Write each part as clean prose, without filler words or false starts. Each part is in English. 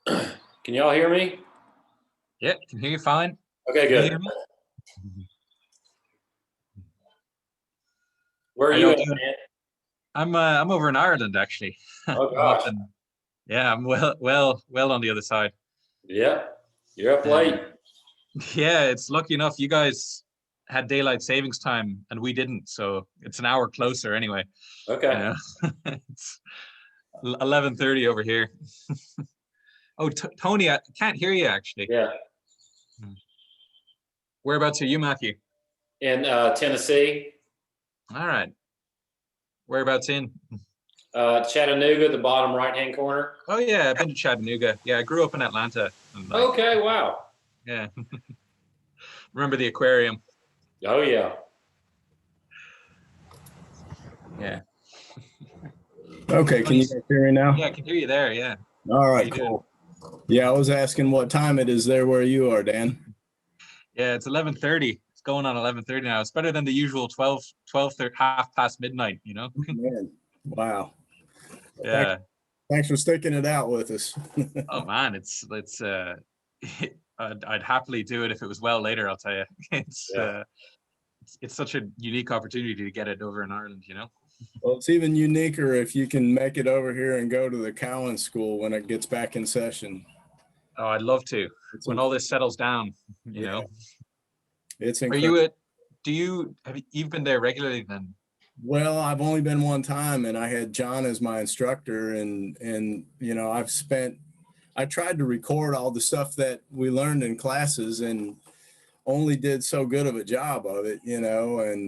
Can y'all hear me? Yeah, can hear you fine. Okay, Can you good. hear me? Where are How you y'all at, doing? man? I'm over in Ireland actually. Oh I'm up gosh. in yeah, I'm well on the other side. Yeah. You're up late. Um, yeah, it's lucky enough you guys had daylight savings time and we didn't, so it's an hour closer anyway. You Okay. know, it's 11:30 over here. Oh, Tony, I can't hear you actually. Yeah. Whereabouts are you, Matthew? In Tennessee, All right. Whereabouts in? Chattanooga, the bottom right-hand corner. Oh yeah, I've been to Chattanooga. Yeah, I grew up in Atlanta and like Okay, wow. yeah, remember the aquarium. Oh yeah. Yeah. Okay, can you guys hear me now? Yeah, I can hear you there. Yeah. All How right, you doing? cool. Yeah, I was asking what time it is there where you are, Dan. Yeah, it's 11:30. It's going on 11:30 now. It's better than the usual 12, half past midnight, you know? Man, wow. Yeah. Thanks for sticking it out with us. Oh man, it's I'd happily do it if it was well later, I'll tell you. It's Yeah. it's such a unique opportunity to get it over in Ireland, you know? Well, it's even uniquer if you can make it over here and go to the Cowan School when it gets back in session. Oh, I'd love to. It's When all this settles down, you yeah, know. it's Are incredible. you at do you have you've been there regularly then? Well, I've only been one time, and I had John as my instructor, and I tried to record all the stuff that we learned in classes, and only did so good of a job of it, and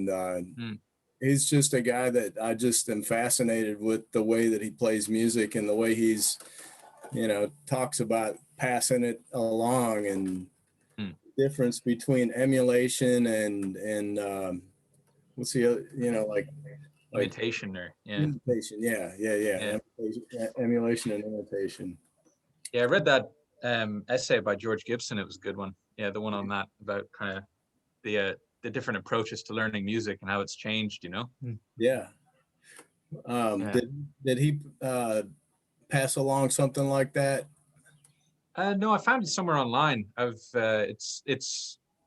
Mm, he's just a guy that I just am fascinated with the way that he plays music and the way he's, talks about passing it along and mm. difference between emulation and what's the other, like Imitation or yeah. imitation. Yeah. Yeah. Emulation and imitation. Yeah, I read that essay by George Gibson. It was a good one. Yeah, the one on that about kind of the different approaches to learning music and how it's changed. You know. Yeah. Yeah. Did he pass along something like that? No, I found it somewhere online.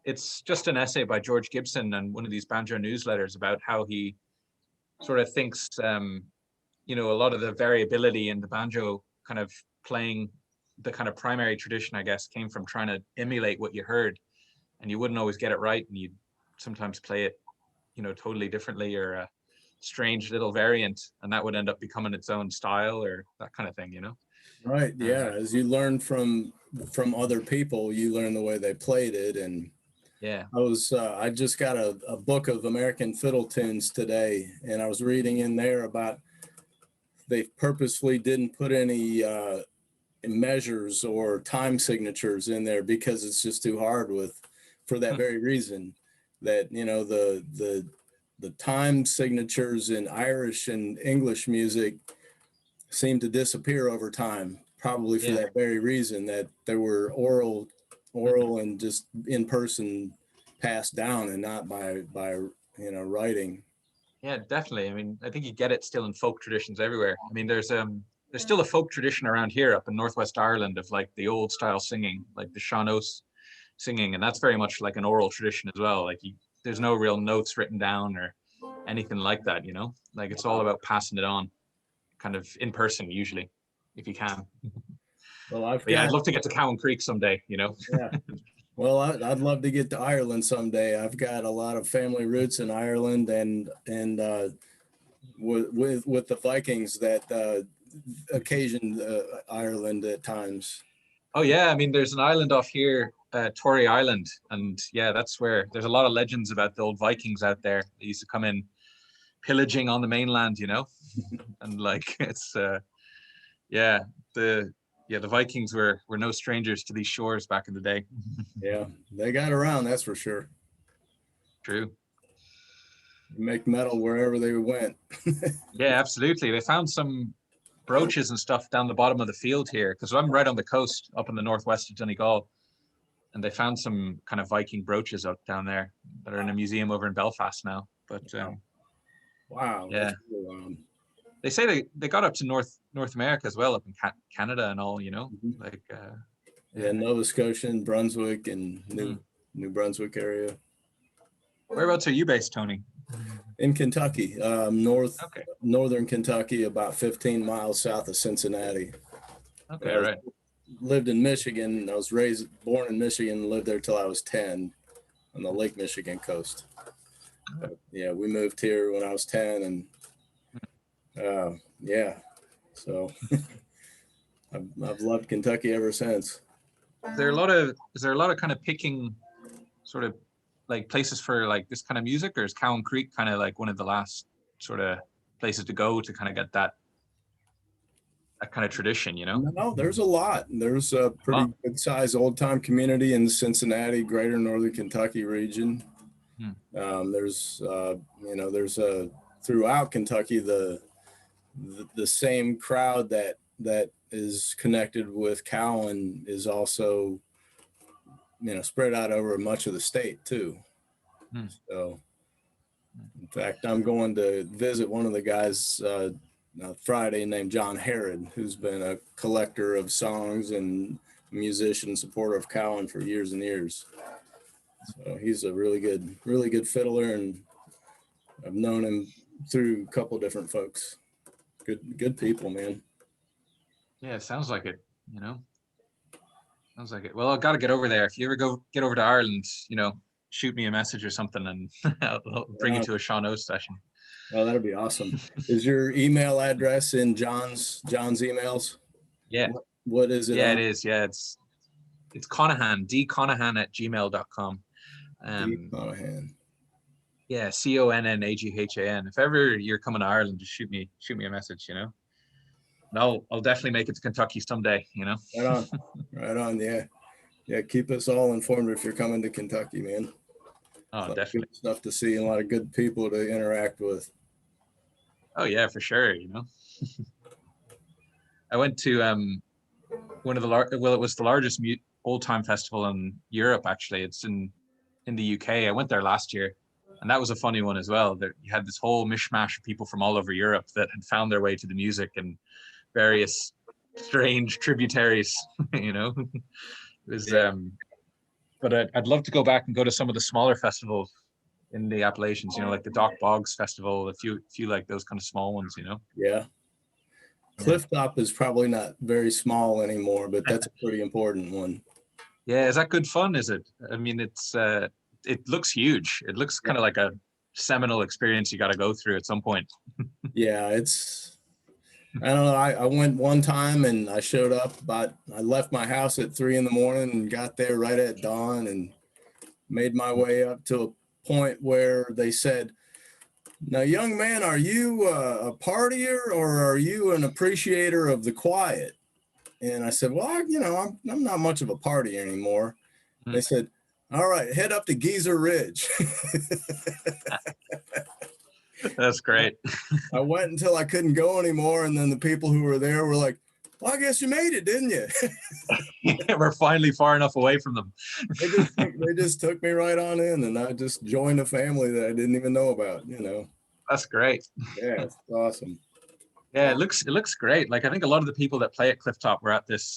It's just an essay by George Gibson and one of these banjo newsletters about how he sort of thinks a lot of the variability in the banjo kind of playing the kind of primary tradition, I guess, came from trying to emulate what you heard, and you wouldn't always get it right, and you'd sometimes play it, totally differently or a strange little variant, and that would end up becoming its own style or that kind of thing, you know. Right. Uh, Yeah. As you learn from other people, you learn the way they played it. And yeah. I just got a book of American fiddle tunes today, and I was reading in there about they purposefully didn't put any measures or time signatures in there because it's just too hard for that very reason that, the time signatures in Irish and English music seem to disappear over time, probably for Yeah. that very reason that there were oral and just in person passed down and not by writing. Yeah, definitely. I mean, I think you get it still in folk traditions everywhere. I mean, there's still a folk tradition around here up in Northwest Ireland of like the old style singing, like the sean-nós singing, and that's very much like an oral tradition as well. Like there's no real notes written down or anything like that, you know? Like it's all about passing it on kind of in person usually, if you can. Well, But yeah, I'd love to get to Cowan Creek someday, you know? yeah. Well, I'd love to get to Ireland someday. I've got a lot of family roots in Ireland, and with the Vikings that occasioned Ireland at times. Oh yeah, I mean, there's an island off here, Tory Island, and yeah, that's where there's a lot of legends about the old Vikings out there. They used to come in pillaging on the mainland, you know, and like it's yeah, the the Vikings were no strangers to these shores back in the day. Yeah, they got around, that's for sure. True. Make metal wherever they went. Yeah, absolutely. They found some brooches and stuff down the bottom of the field here because I'm right on the coast up in the northwest of Donegal, and they found some kind of Viking brooches up down there that are in a museum over in Belfast now. But Wow, yeah, that's really wild. they say they got up to North America as well, up in Canada and all, Mhm. like Yeah, Nova Scotia and Brunswick and New Brunswick area. Whereabouts are you based, Tony? In Kentucky, Okay. northern Kentucky, about 15 miles south of Cincinnati. Okay, right. Lived in Michigan. I was born in Michigan, lived there till I was 10 on the Lake Michigan coast. But yeah, we moved here when I was 10, and yeah, so I've loved Kentucky ever since. Is there a lot of kind of picking sort of like places for like this kind of music, or is Cowan Creek kind of like one of the last sort of places to go to kind of get that kind of tradition, No, there's a lot. There's a pretty good sized old time community in Cincinnati, greater northern Kentucky region. There's throughout Kentucky, the same crowd that is connected with Cowan is also, spread out over much of the state too. So in fact, I'm going to visit one of the guys Friday named John Haywood, who's been a collector of songs and musician supporter of Cowan for years and years. So he's a really good fiddler, and I've known him through a couple different folks. Good people, man. Yeah, it sounds like it, Sounds like it. Well, I've got to get over there. If you ever get over to Ireland, shoot me a message or something, and I'll bring you to a Sean O session. Oh, that'd be awesome. Is your email address in John's emails? Yeah. What is it? Yeah, it is. Yeah, it's Conahan, dconahan@gmail.com. Conahan. Yeah, CONNAGHAN. If ever you're coming to Ireland, just shoot me a message, And I'll definitely make it to Kentucky someday, Right on. Yeah. Keep us all informed if you're coming to Kentucky, man. Oh, Good definitely. stuff to see and a lot of good people to interact with. Oh yeah, for sure. I went to one of it was the largest old time festival in Europe. Actually, it's in the UK. I went there last year, and that was a funny one as well. There you had this whole mishmash of people from all over Europe that had found their way to the music and various strange tributaries. It was. But I'd love to go back and go to some of the smaller festivals in the Appalachians, like the Dock Boggs Festival, a few like those kind of small ones, Yeah. Clifftop is probably not very small anymore, but that's a pretty important one. Yeah, is that good fun? Is it? I mean, it looks huge. It looks kind of like a seminal experience you got to go through at some point. Yeah, I don't know. I went one time and I showed up I left my house at 3 a.m. and got there right at dawn and made my way up to a point where they said, "Now, young man, are you a partier or are you an appreciator of the quiet?" And I said, "Well, I'm not much of a partier anymore." They said, "All right, head up to Geezer Ridge." That's great. I went until I couldn't go anymore, and then the people who were there were like, "Well, I guess you made it, didn't you?" We're finally far enough away from them. They just took me right on in, and I just joined a family that I didn't even know about. That's great. Yeah, it's awesome. Yeah, it looks great. Like I think a lot of the people that play at Clifftop were at this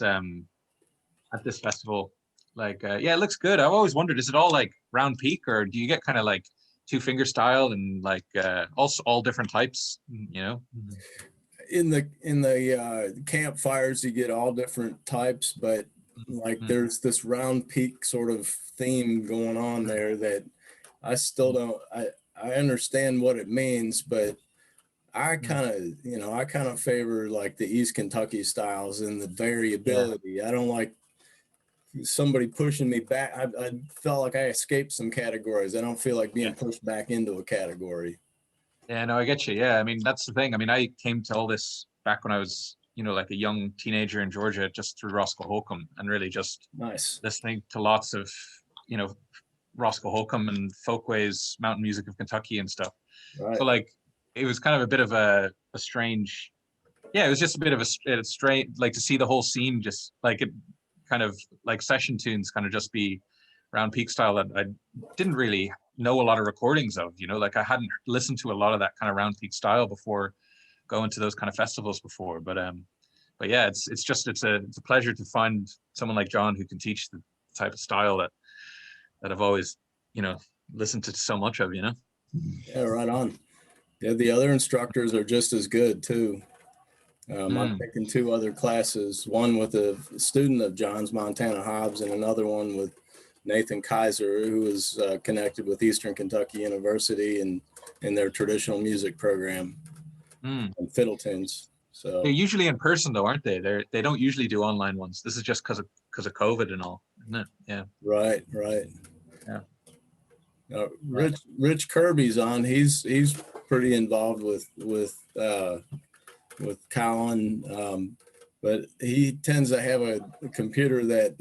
festival. Like yeah, it looks good. I've always wondered, is it all like round peak, or do you get kind of like two finger style and like also all different types, In the campfires you get all different types, but like there's this round peak sort of theme going on there that I still don't I understand what it means, but I kind of favor like the East Kentucky styles and the variability. I don't like somebody pushing me back. I felt like I escaped some categories. I don't feel like being pushed back into a category. Yeah, no, I get you. Yeah, I mean, that's the thing. I mean, I came to all this back when I was, like a young teenager in Georgia, just through Roscoe Holcomb, and really just listening to lots of, Roscoe Holcomb and Folkways, mountain music of Kentucky and stuff. Right. So like, it was kind of a bit of a strange, it was just a bit of a strange, like to see the whole scene, just like it kind of like session tunes kind of just be round peak style that I didn't really know a lot of recordings of, like I hadn't listened to a lot of that kind of round peak style before going to those kind of festivals before. But yeah, it's a pleasure to find someone like John who can teach the type of style that I've always, listened to so much of, Yeah, right on. Yeah, the other instructors are just as good too. I'm taking 2 other classes, one with a student of John's, Montana Hobbs, and another one with Nathan Kaiser, who is connected with Eastern Kentucky University and in their traditional music program and fiddle tunes. So they're usually in person though, aren't they? They don't usually do online ones. This is just because of COVID and all, isn't it? Yeah. Right. Yeah. Rich Kirby's on. He's pretty involved with Colin, but he tends to have a computer that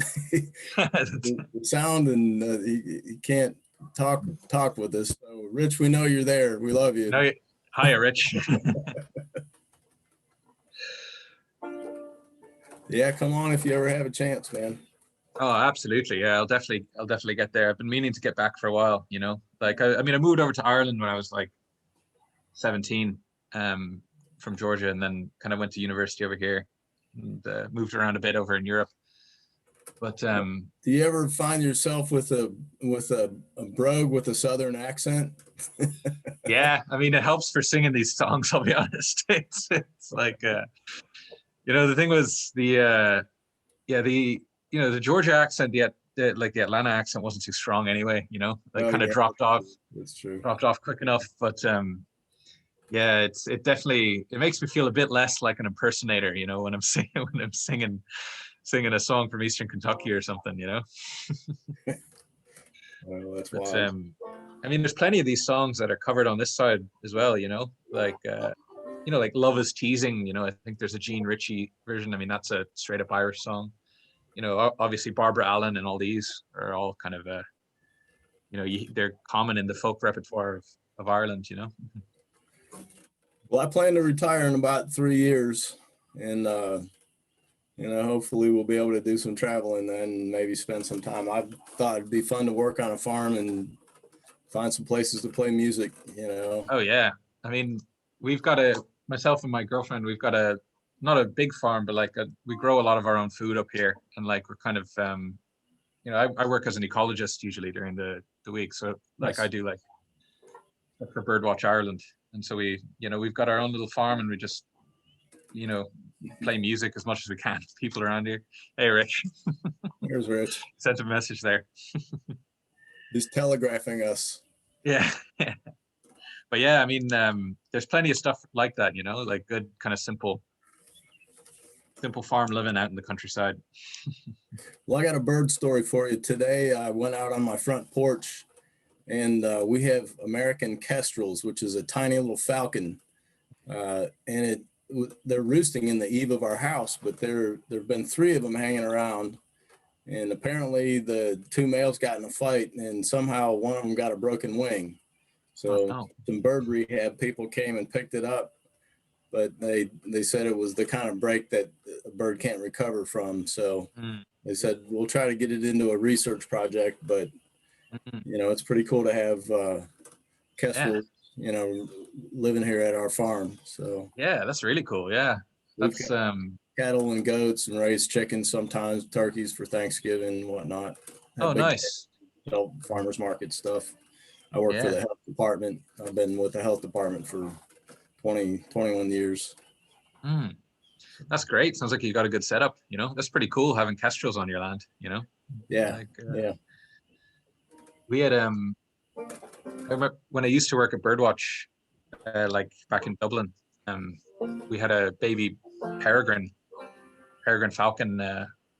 the sound and he can't talk with us. So Rich, we know you're there. We love you. No, hiya, Rich. Yeah, come on if you ever have a chance, man. Oh, absolutely. Yeah, I'll definitely get there. I've been meaning to get back for a while, Like I moved over to Ireland when I was like 17, from Georgia, and then kind of went to university over here and moved around a bit over in Europe. But do you ever find yourself with a brogue with a southern accent? yeah, I mean, it helps for singing these songs, I'll be honest. It's like the thing was the Georgia accent, the Atlanta accent wasn't too strong anyway, kind of dropped off. That's true. Dropped off quick enough, but yeah, it definitely makes me feel a bit less like an impersonator, when I'm singing a song from Eastern Kentucky or something, Well, that's but wild. I mean, there's plenty of these songs that are covered on this side as well, like like Love Is Teasing, I think there's a Gene Ritchie version. I mean, that's a straight up Irish song. Obviously Barbara Allen and all these are all kind of they're common in the folk repertoire of Ireland, Well, I plan to retire in about 3 years, and hopefully we'll be able to do some traveling then, maybe spend some time. I thought it'd be fun to work on a farm and find some places to play music. Oh yeah, I mean, myself and my girlfriend, we've got not a big farm, but we grow a lot of our own food up here, and we're kind of I work as an ecologist usually during the week, so Nice. I do for Birdwatch Ireland, and so we've got our own little farm, and we just play music as much as we can. People around here. Hey, Rich. Here's Rich. Sent a message there. He's telegraphing us. Yeah. But yeah, I mean, there's plenty of stuff like that, like good kind of simple farm living out in the countryside. Well, I got a bird story for you. Today, I went out on my front porch, and we have American kestrels, which is a tiny little falcon, and they're roosting in the eave of our house. But there've been 3 of them hanging around, and apparently the 2 males got in a fight, and somehow one of them got a broken wing. So some bird rehab people came and picked it up, but they said it was the kind of break that a bird can't recover from. So they said, we'll try to get it into a research project, but it's pretty cool to have kestrels, living here at our farm. So yeah, that's really cool. Yeah, that's cattle and goats and raise chickens, sometimes turkeys for Thanksgiving and whatnot. Oh, nice. Farmers market stuff. I work for the health department. I've been with the health department for 21 years. That's great. Sounds like you got a good setup. That's pretty cool having kestrels on your land. Yeah. Yeah. We had I remember when I used to work at Birdwatch, back in Dublin. We had a baby peregrine falcon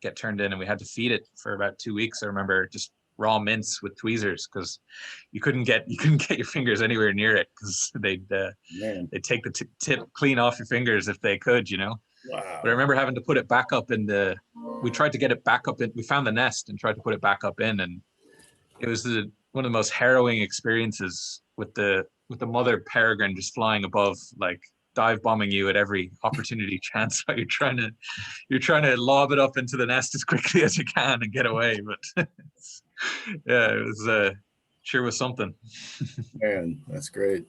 get turned in, and we had to feed it for about 2 weeks. I remember just raw mince with tweezers because you couldn't get your fingers anywhere near it because they'd take the tip clean off your fingers if they could. Wow. But I remember having to put it back up we tried to get it back up in. We found the nest and tried to put it back up in, and it was one of the most harrowing experiences with the mother peregrine just flying above, dive bombing you at every opportunity chance while you're trying to lob it up into the nest as quickly as you can and get away. But yeah, it was sure was something. Man, that's great.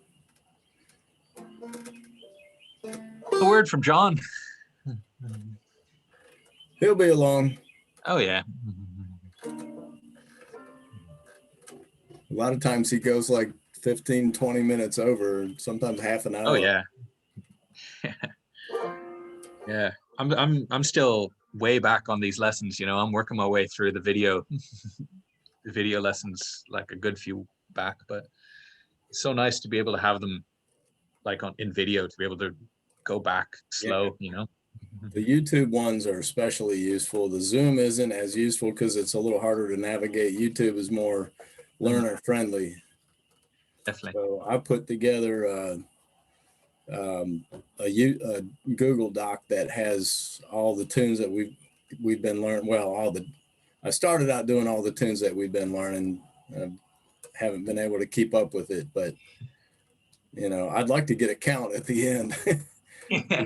a word from John. He'll be along. Oh yeah. A lot of times he goes like 15, 20 minutes over, sometimes half an hour. Oh yeah. Yeah. I'm still way back on these lessons, you know. I'm working my way through the video lessons, like a good few back, but it's so nice to be able to have them like in video, to be able to go back slow, you know. The YouTube ones are especially useful. The Zoom isn't as useful because it's a little harder to navigate. YouTube is more learner friendly. Definitely. So I put together a Google Doc that has all the tunes that we've been learning. Well, I started out doing all the tunes that we've been learning. Haven't been able to keep up with it, but you know, I'd like to get a count at the end.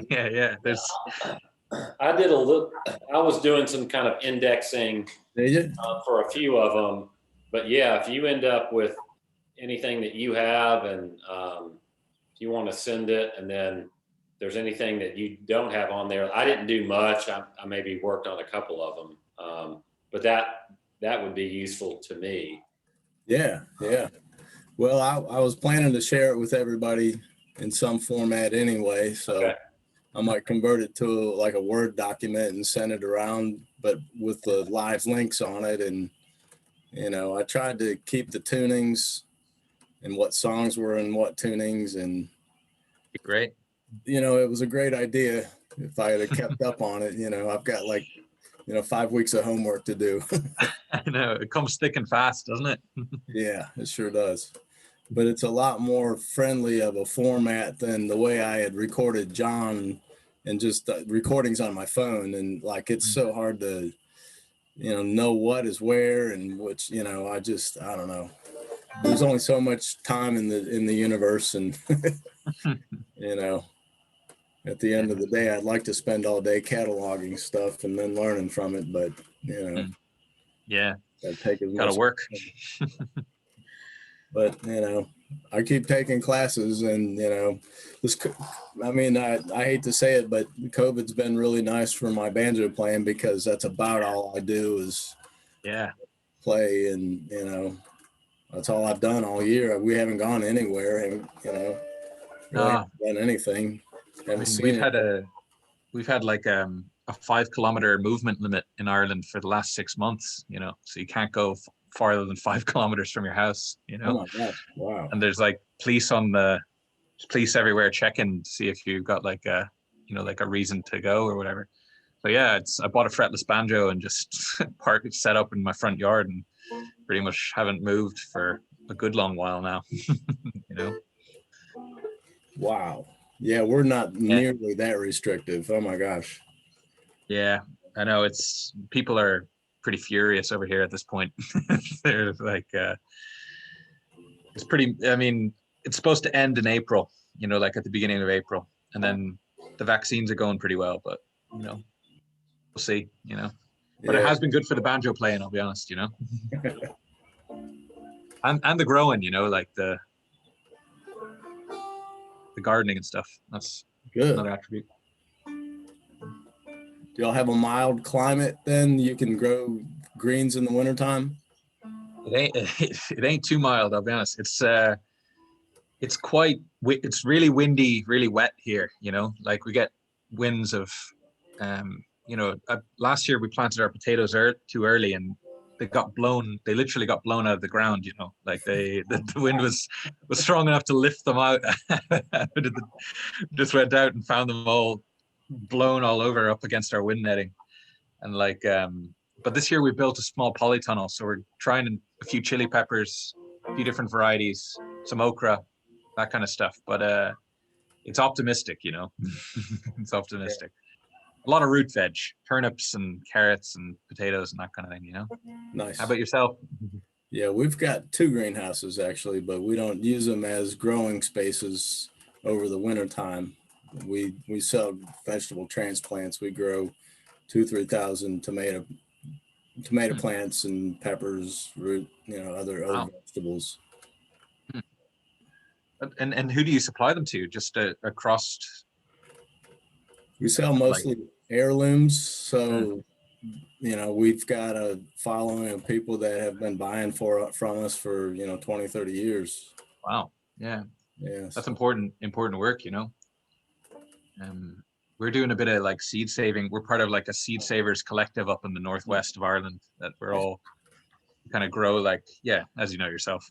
Yeah. There's. I did a little. I was doing some kind of indexing Did you? for a few of them, but yeah, if you end up with anything that you have, and if you want to send it, and then if there's anything that you don't have on there, I didn't do much. I maybe worked on a couple of them, but that would be useful to me. Yeah. Well, I was planning to share it with everybody in some format anyway, so Okay. I might convert it to like a Word document and send it around, but with the live links on it. And, you know, I tried to keep the tunings and what songs were in what tunings. And, Great. you know, it was a great idea if I had kept up on it. You know, I've got like, 5 weeks of homework to do. I know, it comes thick and fast, doesn't it? Yeah, it sure does. But it's a lot more friendly of a format than the way I had recorded John and just recordings on my phone. And like, it's so hard to, know what is where and which, I don't know. There's only so much time in the universe. And, at the end of the day, I'd like to spend all day cataloging stuff and then learning from it. But, Yeah. I'd take as Gotta much. work. But, I keep taking classes and, this, I mean, I hate to say it, but COVID's been really nice for my banjo playing because that's about all I do is play. And, that's all I've done all year. We haven't gone anywhere and, really haven't done anything. We've had like a 5 kilometer movement limit in Ireland for the last 6 months, so you can't go farther than 5 kilometers from your house, Oh my gosh. Wow. and there's like police everywhere checking to see if you've got like a reason to go or whatever. So yeah, I bought a fretless banjo and just set up in my front yard and pretty much haven't moved for a good long while now. Wow. Yeah, we're not nearly that restrictive. Oh my gosh. Yeah, I know, people are pretty furious over here at this point. They're like, it's pretty, I mean, it's supposed to end in April, like at the beginning of April. And then the vaccines are going pretty well, but, we'll see, But it has been good for the banjo playing, I'll be honest, and the growing, like the gardening and stuff. That's good. Another attribute. Do y'all have a mild climate then? You can grow greens in the wintertime? It ain't too mild, I'll be honest. It's really windy, really wet here, like we get winds of last year we planted our potatoes too early and they literally got blown out of the ground, like the wind was strong enough to lift them out. Just went out and found them all blown all over up against our wind netting. And like but this year we built a small polytunnel, so we're trying a few chili peppers, a few different varieties, some okra, that kind of stuff. But it's optimistic, it's optimistic. A lot of root veg, turnips and carrots and potatoes and that kind of thing, Nice. How about yourself? Yeah, we've got 2 greenhouses actually, but we don't use them as growing spaces over the winter time. We sell vegetable transplants. We grow 2,000-3,000 tomato plants and peppers, root, other vegetables. And who do you supply them to? Just across We sell mostly heirlooms, so we've got a following of people that have been buying from us for 20, 30 years. Wow. Yeah. Yes. That's important work, we're doing a bit of like seed saving. We're part of like a seed savers collective up in the northwest of Ireland that we're all kind of grow like, as you know yourself.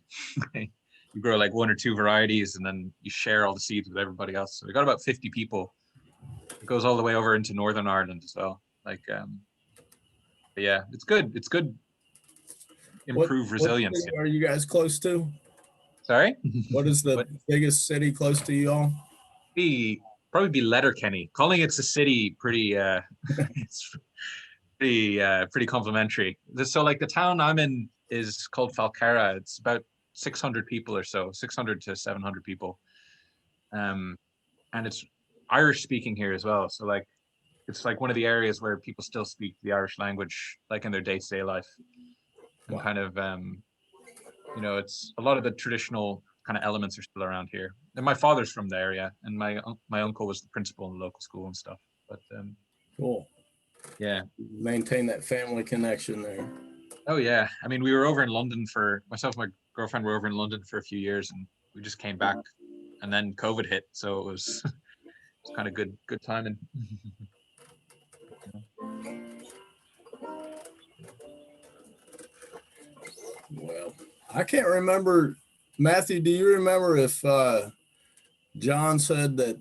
You grow like 1 or 2 varieties and then you share all the seeds with everybody else. So we got about 50 people. It goes all the way over into Northern Ireland as well. Like, but yeah, it's good. It's good. Improve resilience. What city are you guys close to? Sorry? What is the biggest city close to you all? Probably be Letterkenny. Calling it's a city pretty it's pretty complimentary. So like the town I'm in is called Falcarra. It's about 600 people or so, 600 to 700 people. And it's Irish speaking here as well. So like it's like one of the areas where people still speak the Irish language like in their day-to-day life. And kind of it's a lot of the traditional kind of elements are still around here. And my father's from the area, and my uncle was the principal in the local school and stuff. But cool. Yeah. Maintain that family connection there. Oh yeah. I mean, we were over in London for myself and my girlfriend were over in London for a few years, and we just came back, and then COVID hit, so it was it's kind of good timing. Well, I can't remember, Matthew, do you remember if John said that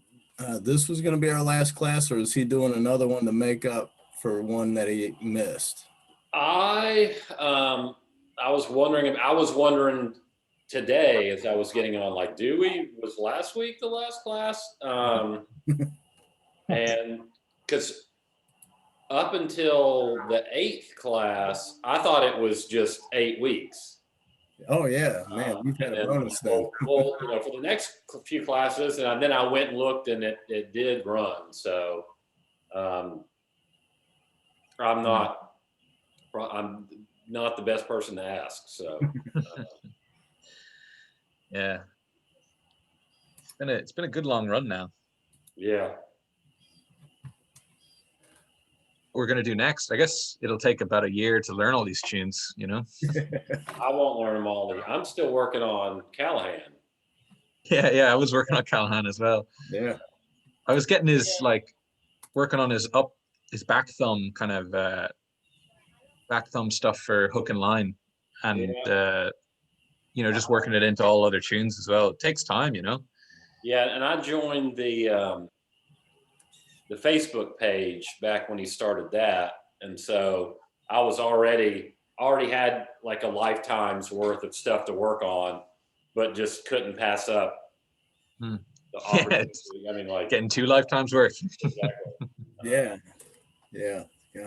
this was going to be our last class, or is he doing another one to make up for one that he missed? I was wondering today as I was getting on, like, was last week the last class? And because up until the 8th class, I thought it was just 8 weeks. Oh yeah, man, you've had a bonus then. Well, for the next few classes, and then I went and looked, and it did run. So I'm not the best person to ask. So yeah, it's been a good long run now. Yeah. We're going to do next, I guess it'll take about a year to learn all these tunes, I won't learn them all. I'm still working on Callahan. Yeah, I was working on Callahan as well. Yeah, I was getting working on his back thumb kind of back thumb stuff for hook and line, and just working it into all other tunes as well. It takes time, Yeah, and I joined the Facebook page back when he started that, and so I was already had like a lifetime's worth of stuff to work on, but just couldn't pass up the opportunity. I mean, like getting 2 lifetimes worth. Exactly. Yeah.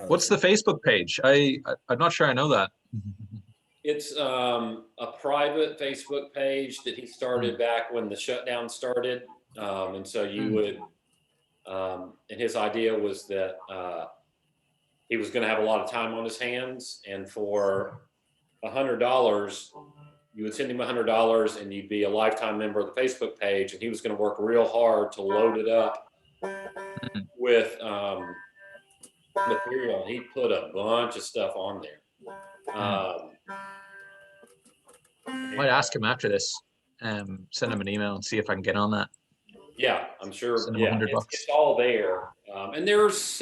What's the Facebook page? I'm not sure I know that. It's a private Facebook page that he started back when the shutdown started, and so you would. And his idea was that he was going to have a lot of time on his hands, and for $100, you would send him $100, and you'd be a lifetime member of the Facebook page, and he was going to work real hard to load it up with material. He put a bunch of stuff on there. Might ask him after this. Send him an email and see if I can get on that. Yeah, I'm sure. Send him $100. It's all there. And there's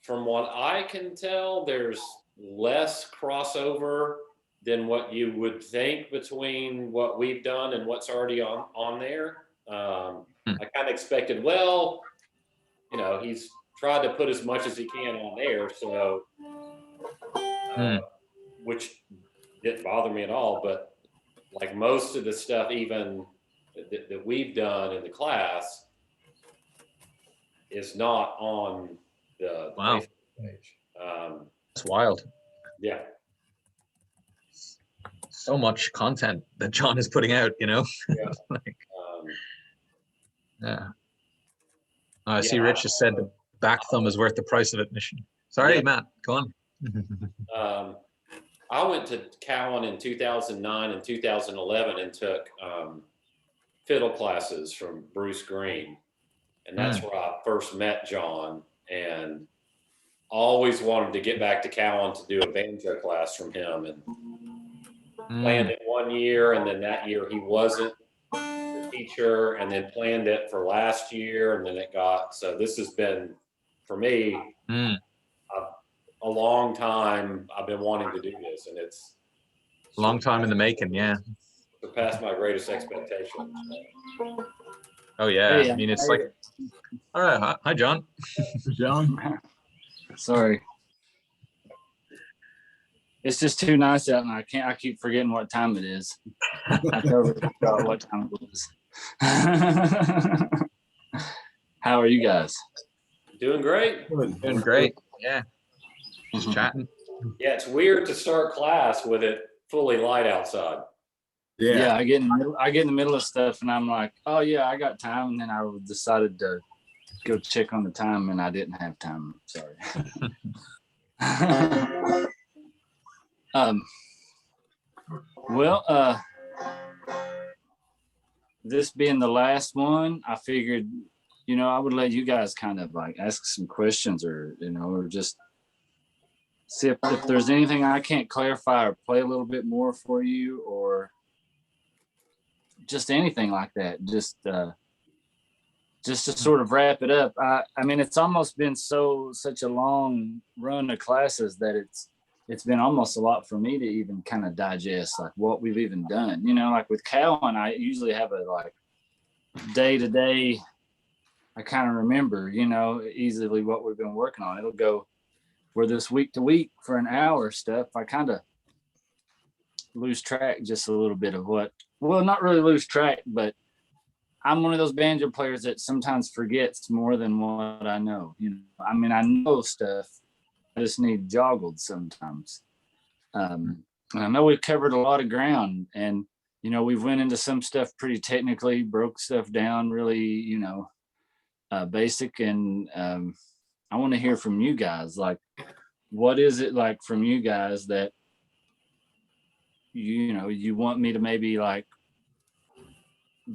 from what I can tell, there's less crossover than what you would think between what we've done and what's already on there. I kind of expected, he's tried to put as much as he can on there, so which didn't bother me at all, but like most of the stuff even that we've done in the class is not on the Facebook page. That's wild. Yeah. So much content that John is putting out, Yeah. Yeah. I see Rich has said the back thumb is worth the price of admission. Sorry, Matt, go on. I went to Cowan in 2009 and 2011 and took fiddle classes from Bruce Green. And that's where I first met John, and always wanted to get back to Cowan to do a banjo class from him, and planned it one year, and then that year he wasn't the teacher, and then planned it for last year, and then it got, so this has been, for me, a long time. I've been wanting to do this, and it's a long time in the making. Yeah. surpassed my greatest expectations. Oh yeah. Hey, I mean, it's like, all right. Hi, John. John? Sorry. It's just too nice out, and I keep forgetting what time it is. I totally forgot what time it was. How are you guys? Doing great. Doing great. Yeah. Just chatting. Yeah, it's weird to start class with it fully light outside. Yeah, I get in the middle of stuff, and I'm like, oh yeah, I got time, and then I decided to go check on the time, and I didn't have time. Sorry. Well, this being the last one, I figured, I would let you guys kind of like ask some questions, or or just see if there's anything I can't clarify or play a little bit more for you, or just anything like that. Just to sort of wrap it up. I mean, it's almost been such a long run of classes that it's been almost a lot for me to even kind of digest like what we've even done. Like with Cowan, I usually have a like day to day. I kind of remember, easily what we've been working on. It'll go where this week to week for an hour stuff. I kind of lose track just a little bit of not really lose track, but I'm one of those banjo players that sometimes forgets more than what I know. I mean, I know stuff. I just need joggled sometimes. And I know we've covered a lot of ground, and we've went into some stuff pretty technically, broke stuff down really, basic. And I want to hear from you guys. Like, what is it like from you guys that you want me to maybe like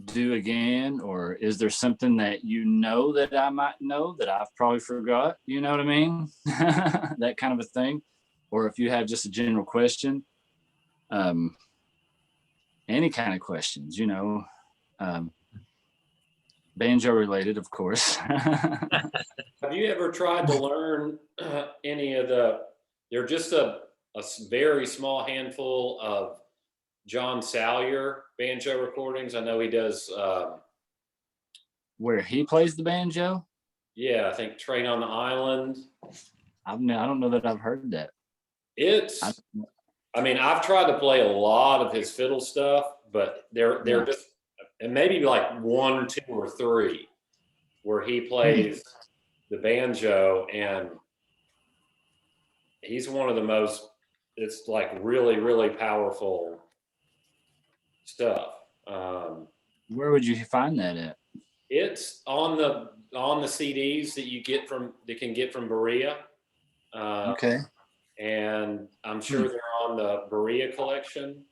do again, or is there something that that I might know that I've probably forgot? You know what I mean? That kind of a thing. Or if you have just a general question, any kind of questions, banjo related, of course. Have you ever tried to learn any of they're just a very small handful of John Salyer banjo recordings. I know he does. Where he plays the banjo? Yeah, I think Train on the Island. I don't know that I've heard that. I mean, I've tried to play a lot of his fiddle stuff, but they're just, and maybe like 1, 2, or 3 where he plays the banjo, and he's one of the most, it's like really, really powerful stuff. Where would you find that at? It's on the CDs that can get from Berea. Okay. And I'm sure they're on the Berea collection.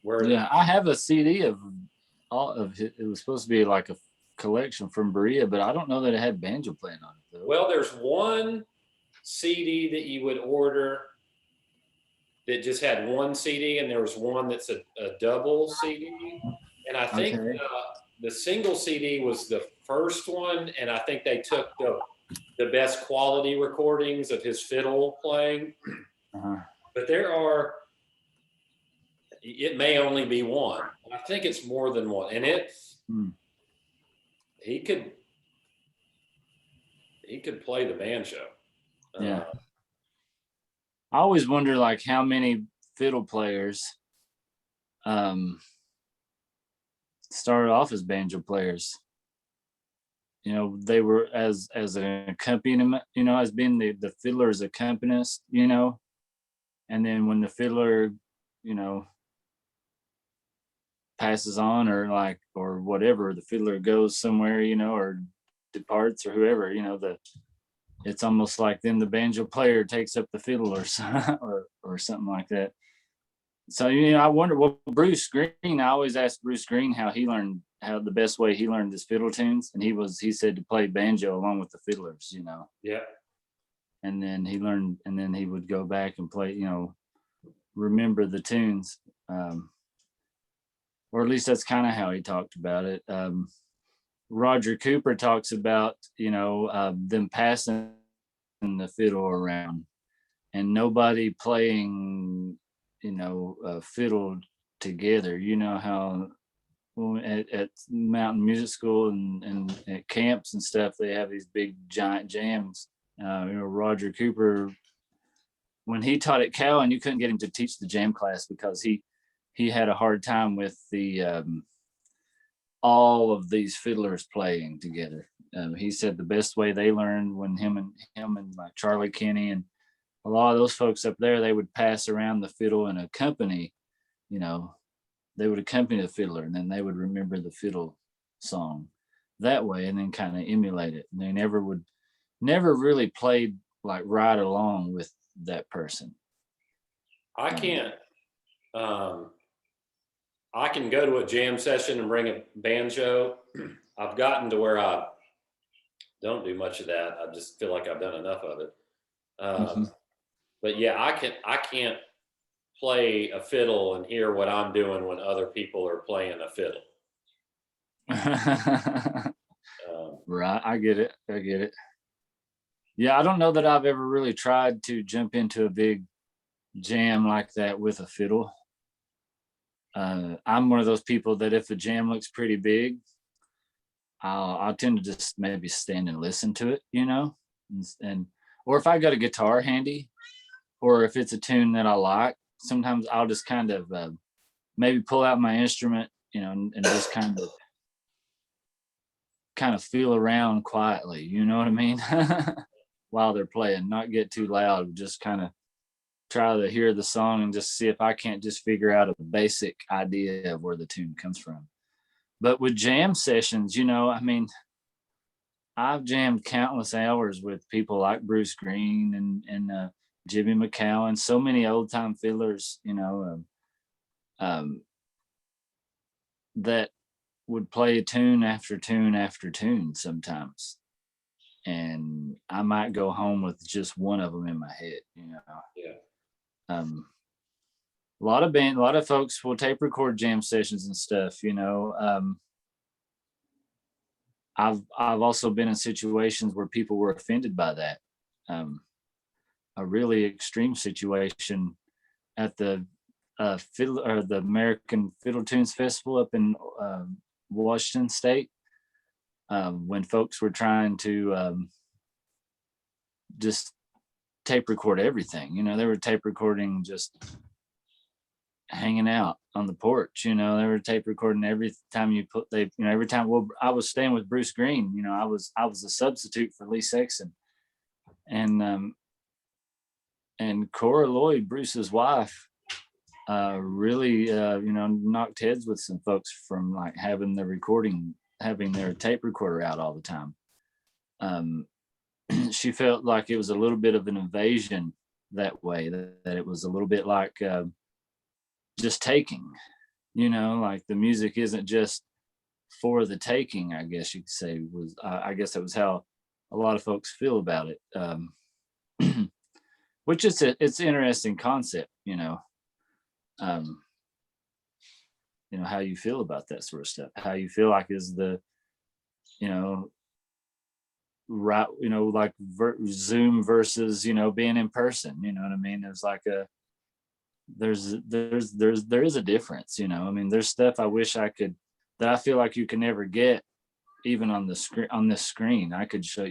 I have a CD of all of it. It was supposed to be like a collection from Berea, but I don't know that it had banjo playing on it though. Well, there's one CD that you would order that just had one CD, and there was one that's a double CD. And I think the single CD was the first one, and I think they took the best quality recordings of his fiddle playing. But it may only be one. I think it's more than one, and he could play the banjo. Yeah. I always wonder like how many fiddle players started off as banjo players. They were as an accompaniment, as being the fiddler's accompanist, and then when the fiddler, passes on or whatever, the fiddler goes somewhere, or departs or whoever, it's almost like then the banjo player takes up the fiddle or something like that. So, I wonder, Bruce Green, I always ask Bruce Green how he learned how the best way he learned his fiddle tunes, and he said to play banjo along with the fiddlers, Yeah. and then he learned, and then he would go back and play, remember the tunes, or at least that's kind of how he talked about it. Roger Cooper talks about, them passing the fiddle around and nobody playing, fiddle together. You know how at mountain music school and at camps and stuff, they have these big giant jams. Roger Cooper, when he taught at Cal, and you couldn't get him to teach the jam class because he had a hard time with the all of these fiddlers playing together. He said the best way they learned when him and like Charlie Kenny and a lot of those folks up there, they would pass around the fiddle and accompany, they would accompany the fiddler, and then they would remember the fiddle song that way, and then kind of emulate it. And they never really played like right along with that person. I can't. I can go to a jam session and bring a banjo. I've gotten to where I don't do much of that. I just feel like I've done enough of it. But yeah, I can't play a fiddle and hear what I'm doing when other people are playing a fiddle. Right, I get it. Yeah, I don't know that I've ever really tried to jump into a big jam like that with a fiddle. I'm one of those people that if a jam looks pretty big, I'll tend to just maybe stand and listen to it, and or if I got a guitar handy, or if it's a tune that I like, sometimes I'll just kind of maybe pull out my instrument, and just kind of feel around quietly, you know what I mean? While they're playing, not get too loud, just kind of try to hear the song and just see if I can't just figure out a basic idea of where the tune comes from. But with jam sessions, I've jammed countless hours with people like Bruce Green and Jimmy McCowan, so many old time fiddlers, that would play a tune after tune after tune sometimes. And I might go home with just one of them in my head, Yeah. A lot of folks will tape record jam sessions and stuff, I've also been in situations where people were offended by that. A really extreme situation at the the American Fiddle Tunes Festival up in Washington State, when folks were trying to just tape record everything. They were tape recording just hanging out on the porch. They were tape recording every time every time. Well, I was staying with Bruce Green. I was a substitute for Lee Sexton, and Cora Lloyd, Bruce's wife, really knocked heads with some folks from like having their tape recorder out all the time. She felt like it was a little bit of an invasion that way, that it was a little bit like just taking, like the music isn't just for the taking, I guess you could say. I guess that was how a lot of folks feel about it, which it's an interesting concept, how you feel about that sort of stuff, how you feel like is the, right, like Zoom versus, being in person, you know what I mean? It's like there is a difference, there's stuff I wish I could, that I feel like you can never get even on the screen, on this screen. I could show,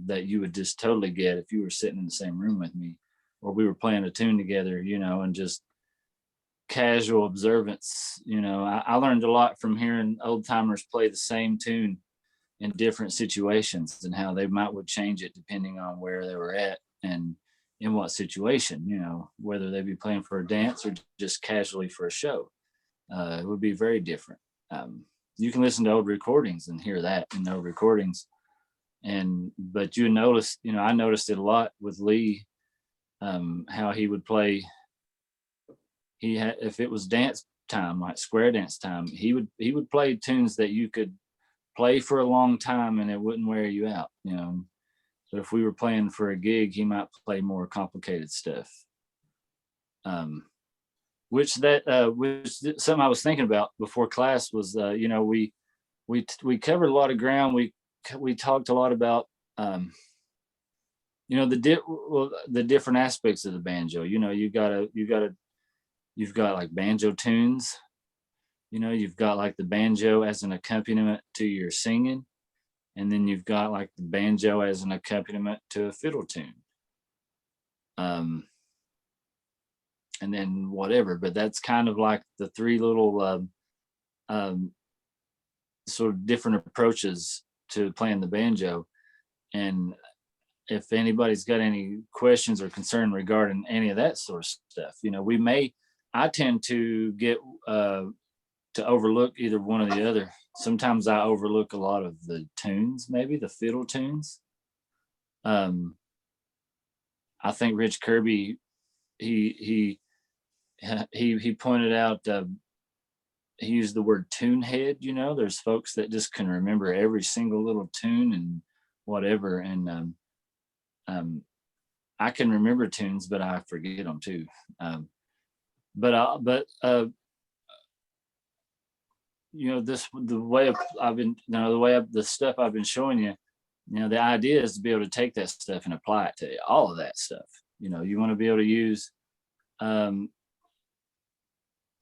that you would just totally get if you were sitting in the same room with me, or we were playing a tune together, and just casual observance. I learned a lot from hearing old timers play the same tune in different situations and how they would change it depending on where they were at and in what situation, whether they be playing for a dance or just casually for a show. It would be very different. You can listen to old recordings and hear that in old recordings. But you notice, I noticed it a lot with Lee, how he would play. He had, if it was dance time, like square dance time, he would play tunes that you could play for a long time and it wouldn't wear you out, you know. But if we were playing for a gig, he might play more complicated stuff. Which something I was thinking about before class was, you know, we covered a lot of ground. We talked a lot about, you know, the different aspects of the banjo. You know, you've got like banjo tunes. You know, you've got like the banjo as an accompaniment to your singing, and then you've got like the banjo as an accompaniment to a fiddle tune. And then whatever, but that's kind of like the three little sort of different approaches to playing the banjo. And if anybody's got any questions or concern regarding any of that sort of stuff, you know, I tend to get to overlook either one or the other. Sometimes I overlook a lot of the tunes, maybe the fiddle tunes. I think Rich Kirby, he pointed out, he used the word tune head. You know, there's folks that just can remember every single little tune and whatever. And I can remember tunes, but I forget them too. You know, the stuff I've been showing you, you know, the idea is to be able to take that stuff and apply it to all of that stuff. You know, you want to be able to use, you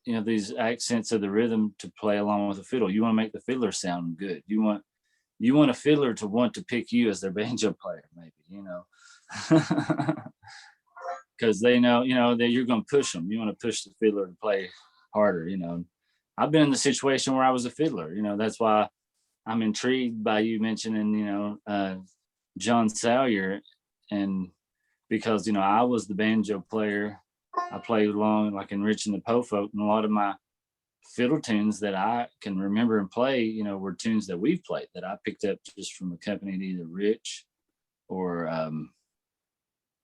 know, these accents of the rhythm to play along with the fiddle. You want to make the fiddler sound good. You want a fiddler to want to pick you as their banjo player, maybe, you know, because they know, you know, that you're going to push them. You want to push the fiddler to play harder, you know. I've been in the situation where I was a fiddler, you know. That's why I'm intrigued by you mentioning, you know, John Salyer, and because, you know, I was the banjo player. I played along like in Rich and the Po Folk, and a lot of my fiddle tunes that I can remember and play, you know, were tunes that we've played that I picked up just from accompanying either Rich or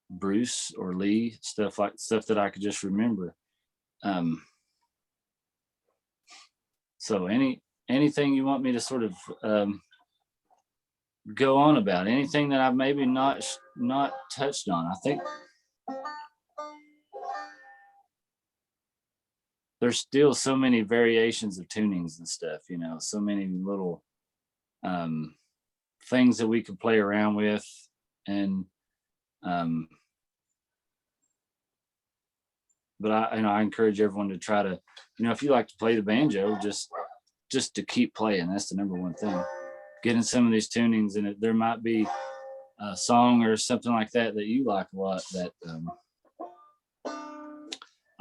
Bruce or Lee, stuff that I could just remember. So anything you want me to sort of go on about, anything that I've maybe not touched on, I think there's still so many variations of tunings and stuff, you know, so many little things that we could play around with. And but I encourage everyone to try to, you know, if you like to play the banjo, just to keep playing. That's the number one thing. Getting some of these tunings, and there might be a song or something like that you like a lot. That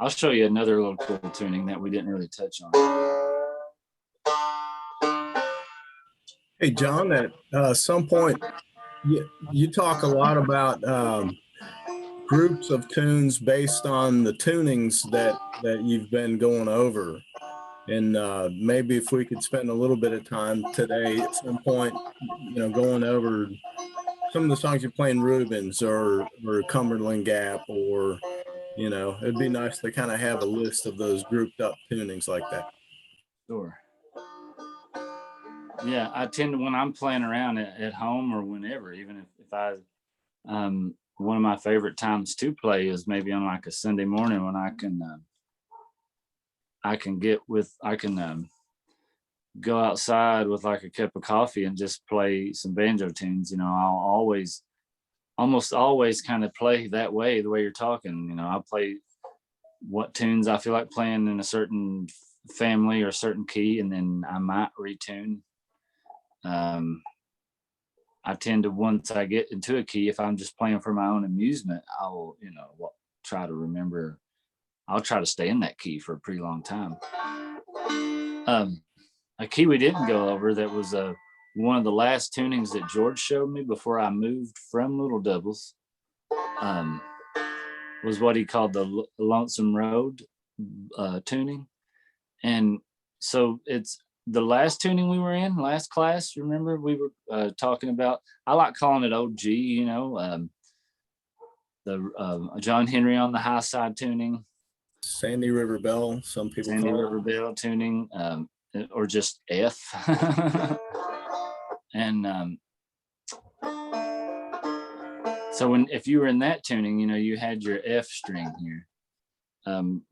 I'll show you another little cool tuning that we didn't really touch on. Hey, John, at some point, you talk a lot about groups of tunes based on the tunings that you've been going over. And maybe if we could spend a little bit of time today at some point, you know, going over some of the songs you're playing, Rubens or Cumberland Gap, or, you know, it'd be nice to kind of have a list of those grouped up tunings like that. Sure. Yeah, I tend to, when I'm playing around at home or whenever, even if I, one of my favorite times to play is maybe on like a Sunday morning when I can go outside with like a cup of coffee and just play some banjo tunes. You know, I'll almost always kind of play that way, the way you're talking. You know, I'll play what tunes I feel like playing in a certain family or a certain key, and then I might retune. I tend to, once I get into a key, if I'm just playing for my own amusement, I'll, you know, try to remember. I'll try to stay in that key for a pretty long time. A key we didn't go over that was one of the last tunings that George showed me before I moved from Little Doubles was what he called the Lonesome Road tuning. And so it's the last tuning we were in, last class, remember we were talking about, I like calling it OG, you know, the John Henry on the High Side tuning. Sandy River Bell, some people Sandy call it. River Bell tuning, or just F. And so if you were in that tuning, you know, you had your F string here.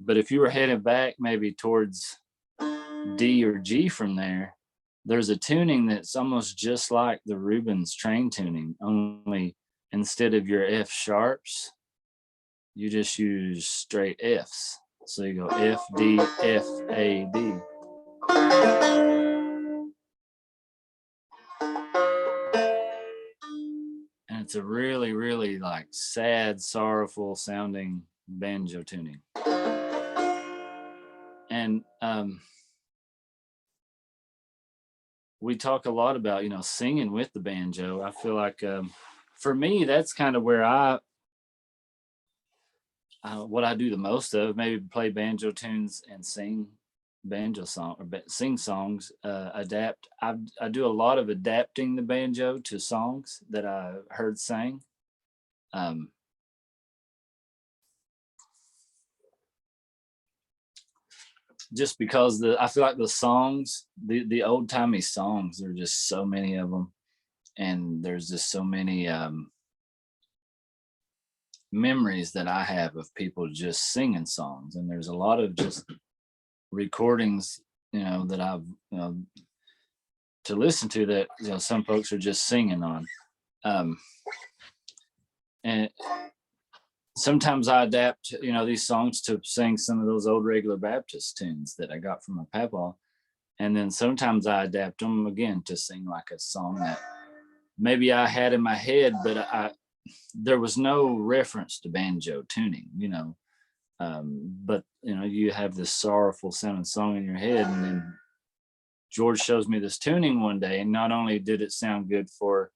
But if you were headed back maybe towards D or G from there, there's a tuning that's almost just like the Rubens train tuning, only instead of your F sharps, you just use straight Fs. So you go F, D, F, A, D. And it's a really, really like sad, sorrowful sounding banjo tuning. And we talk a lot about, you know, singing with the banjo. I feel like for me, that's kind of where what I do the most of, maybe play banjo tunes and sing banjo song or sing songs, adapt. I do a lot of adapting the banjo to songs that I heard sang. Just because I feel like the songs, the old timey songs, there are just so many of them, and there's just so many memories that I have of people just singing songs, and there's a lot of just recordings, you know, that I've, you know, to listen to that, you know, some folks are just singing on, and sometimes I adapt, you know, these songs to sing some of those old regular Baptist tunes that I got from my papa, and then sometimes I adapt them again to sing like a song that maybe I had in my head, but there was no reference to banjo tuning, you know. But you know, you have this sorrowful sounding song in your head, and then George shows me this tuning one day, and not only did it sound good for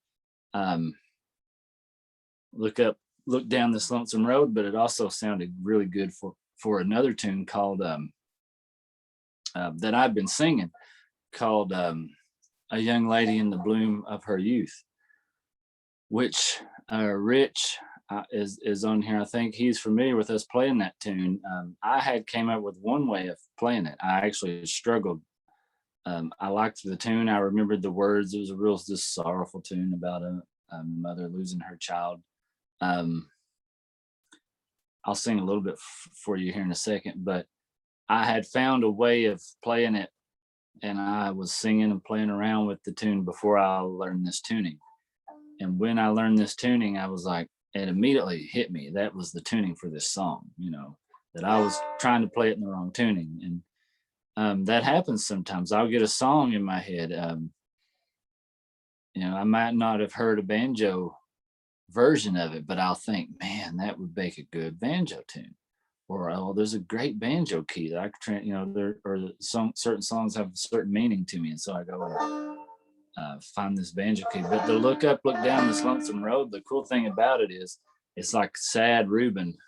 look down this lonesome road, but it also sounded really good for another tune called that I've been singing, called A Young Lady in the Bloom of Her Youth, which Rich is on here. I think he's familiar with us playing that tune. I had came up with one way of playing it. I actually struggled. I liked the tune. I remembered the words. It was a real just sorrowful tune about a mother losing her child. I'll sing a little bit for you here in a second, but I had found a way of playing it, and I was singing and playing around with the tune before I learned this tuning. And when I learned this tuning, I was like, it immediately hit me. That was the tuning for this song, you know, that I was trying to play it in the wrong tuning. And that happens sometimes. I'll get a song in my head. You know, I might not have heard a banjo version of it, but I'll think, man, that would make a good banjo tune. Or, oh, there's a great banjo key that I could, you know, certain songs have a certain meaning to me. And so I go find this banjo key. But to look up, look down this lonesome road, the cool thing about it is it's like sad Reuben.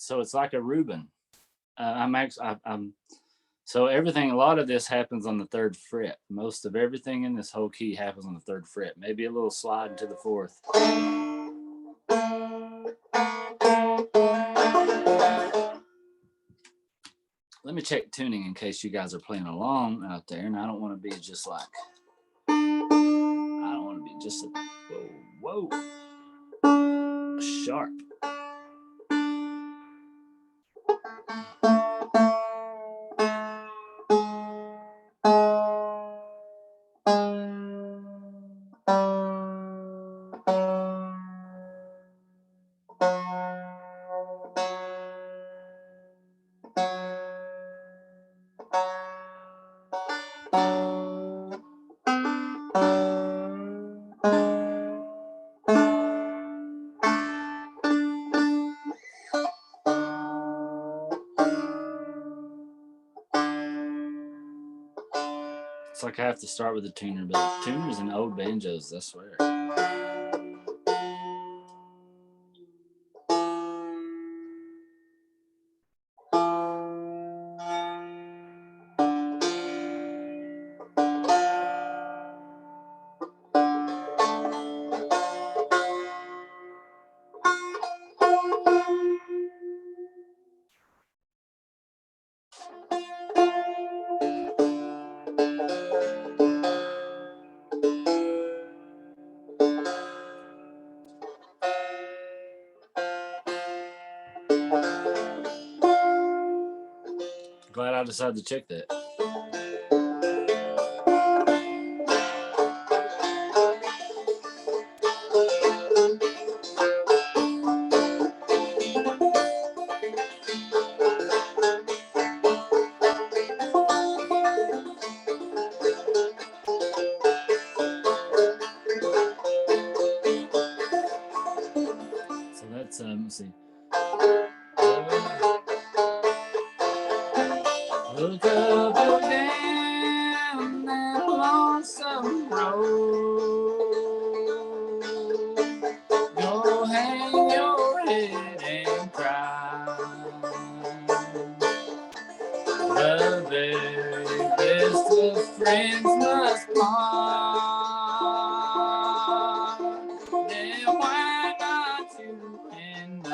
So it's like a Reuben. So everything, a lot of this happens on the 3rd fret. Most of everything in this whole key happens on the 3rd fret. Maybe a little slide to the 4th. Let me check tuning in case you guys are playing along out there, and I don't want to be just like, I don't want to be just a whoa, sharp. It's like I have to start with the tuner, but tuners and old banjos, I swear. Glad I decided to check that. So that's let's see. Look up, look down that lonesome road. Go hang your head and cry. The very best of friends must part. Then why not you and I?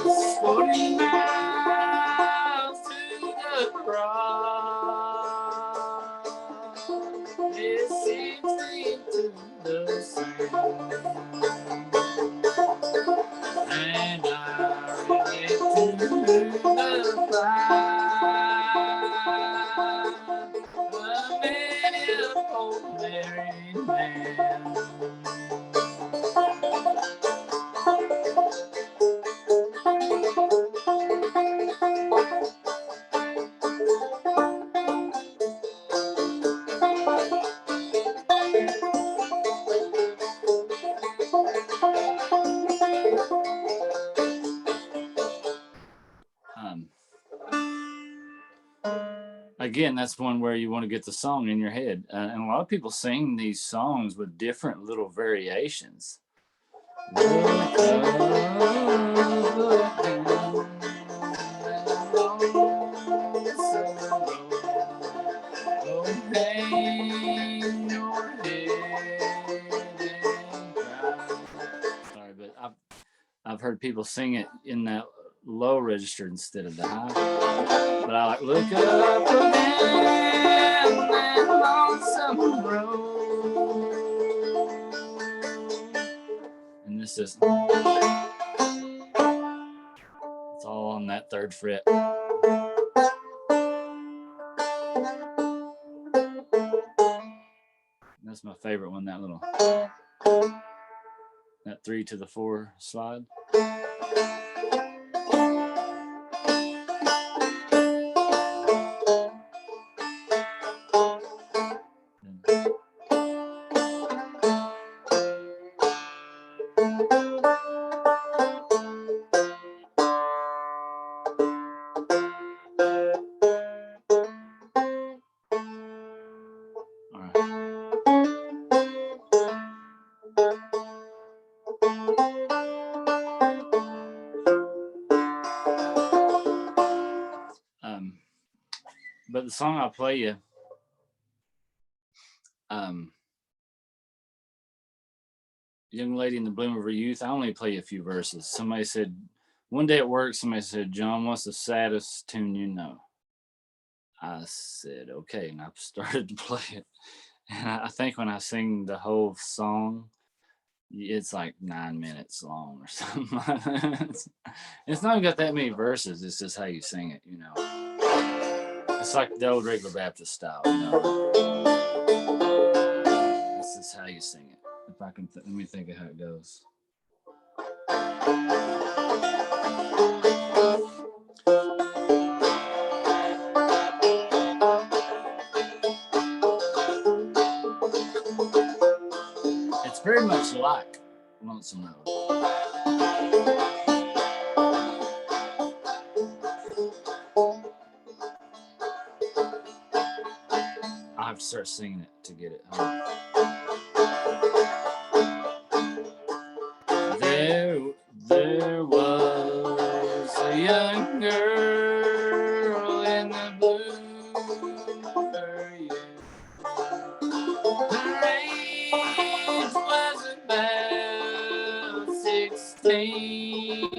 It's 40 miles to the cross. It's 60 to the sea. And I relate to the fight. The many old married man. Again, that's one where you want to get the song in your head. And a lot of people sing these songs with different little variations. Look up, look down, oh, hang your head and cry. Sorry, but I've heard people sing it in that low register instead of the high. But I like look up, look down that lonesome road. And this is, it's all on that third fret. That's my favorite one, that little, that 3 to the 4 slide. But the song I'll play you, Young Lady in the Bloom of Her Youth, I only play a few verses. Somebody said, one day at work, somebody said, John, what's the saddest tune you know? I said, okay, and I started to play it. And I think when I sing the whole song, it's like 9 minutes long or something like that. It's not even got that many verses. It's just how you sing it, you know. It's like the old regular Baptist style, you know. This is how you sing it. If I can, let me think of how it goes. what you like. Lonesome Road. I have to start singing it to get it. There was a young girl in the bloom of her youth. Her age was about 16.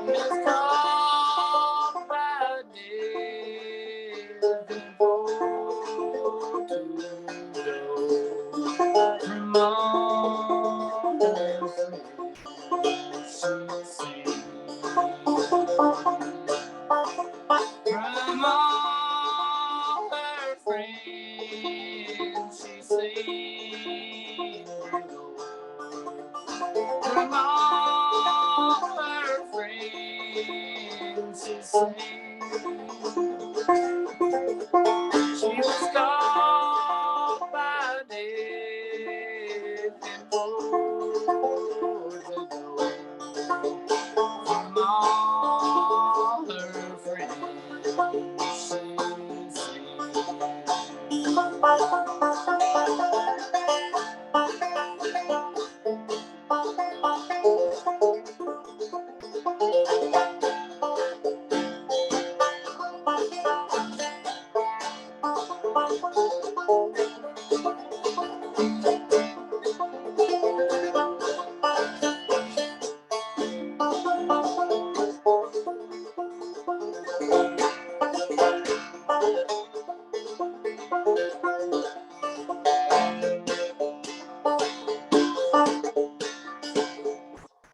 Was called by death and forced to go from all her friends. She sings from all her friends. She sings from all her friends. She sings. She was called by death and forced to go from all her friends. She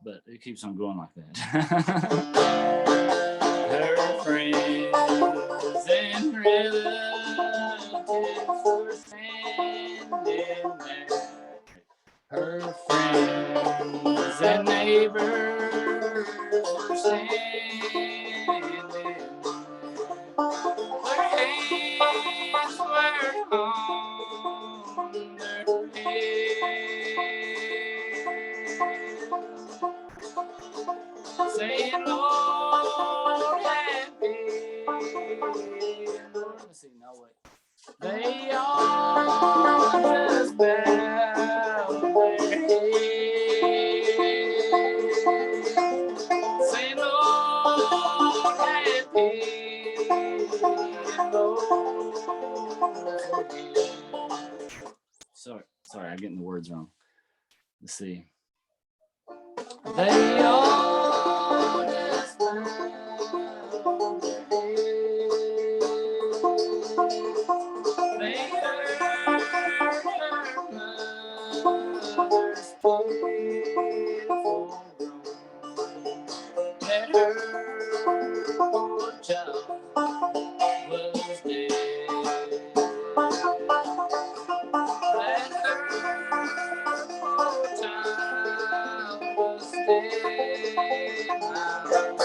but it keeps on going like that. Her friends and relatives were standing there. Her friends and neighbors were standing there. Their hands were on their heads, saying, Lord, have pity. Lord, let's see, no way. They all just bowed their heads, saying, Lord, have pity, Lord, forgive. Sorry, I'm getting the words wrong. Let's see. They all just bowed their heads. They heard her mother's pitiful groan, that her poor child was dead. That her poor child was dead. That her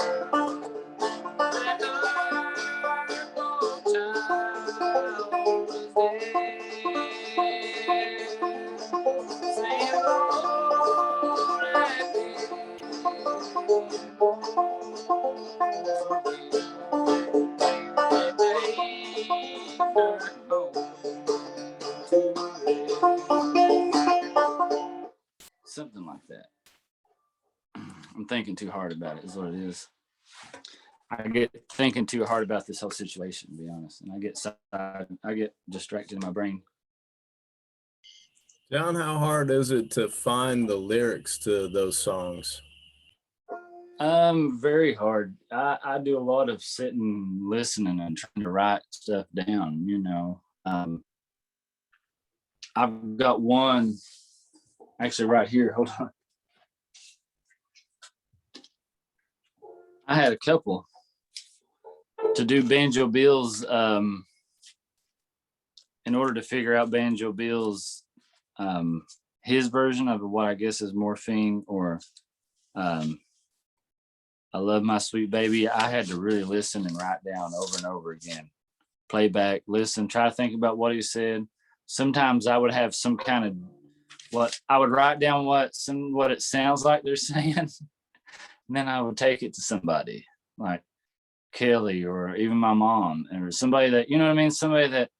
poor child was dead. Saying, Lord, I did. Something like that. I'm thinking too hard about it, is what it is. I get thinking too hard about this whole situation, to be honest, and I get distracted in my brain. John, how hard is it to find the lyrics to those songs? Very hard. I do a lot of sitting, listening, and trying to write stuff down, you know. I've got one actually right here. Hold on. I had a couple to do Banjo Bill's, in order to figure out Banjo Bill's, his version of what I guess is Morphine, or I Love My Sweet Baby. I had to really listen and write down over and over again, play back, listen, try to think about what he said, sometimes I would have some kind of what I would write down what it sounds like they're saying. And then I would take it to somebody like Kelly or even my mom or somebody that, you know what I mean? Somebody that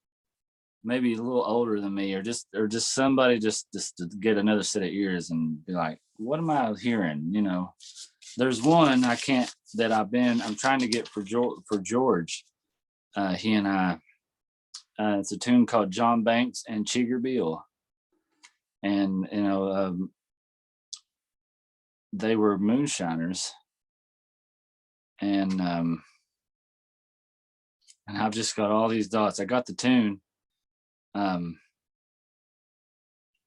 maybe a little older than me or just somebody just to get another set of ears and be like, what am I hearing? You know, there's one I'm trying to get for George. He and I, it's a tune called John Banks and Chigger Bill. And, you know, they were moonshiners. And I've just got all these dots. I got the tune.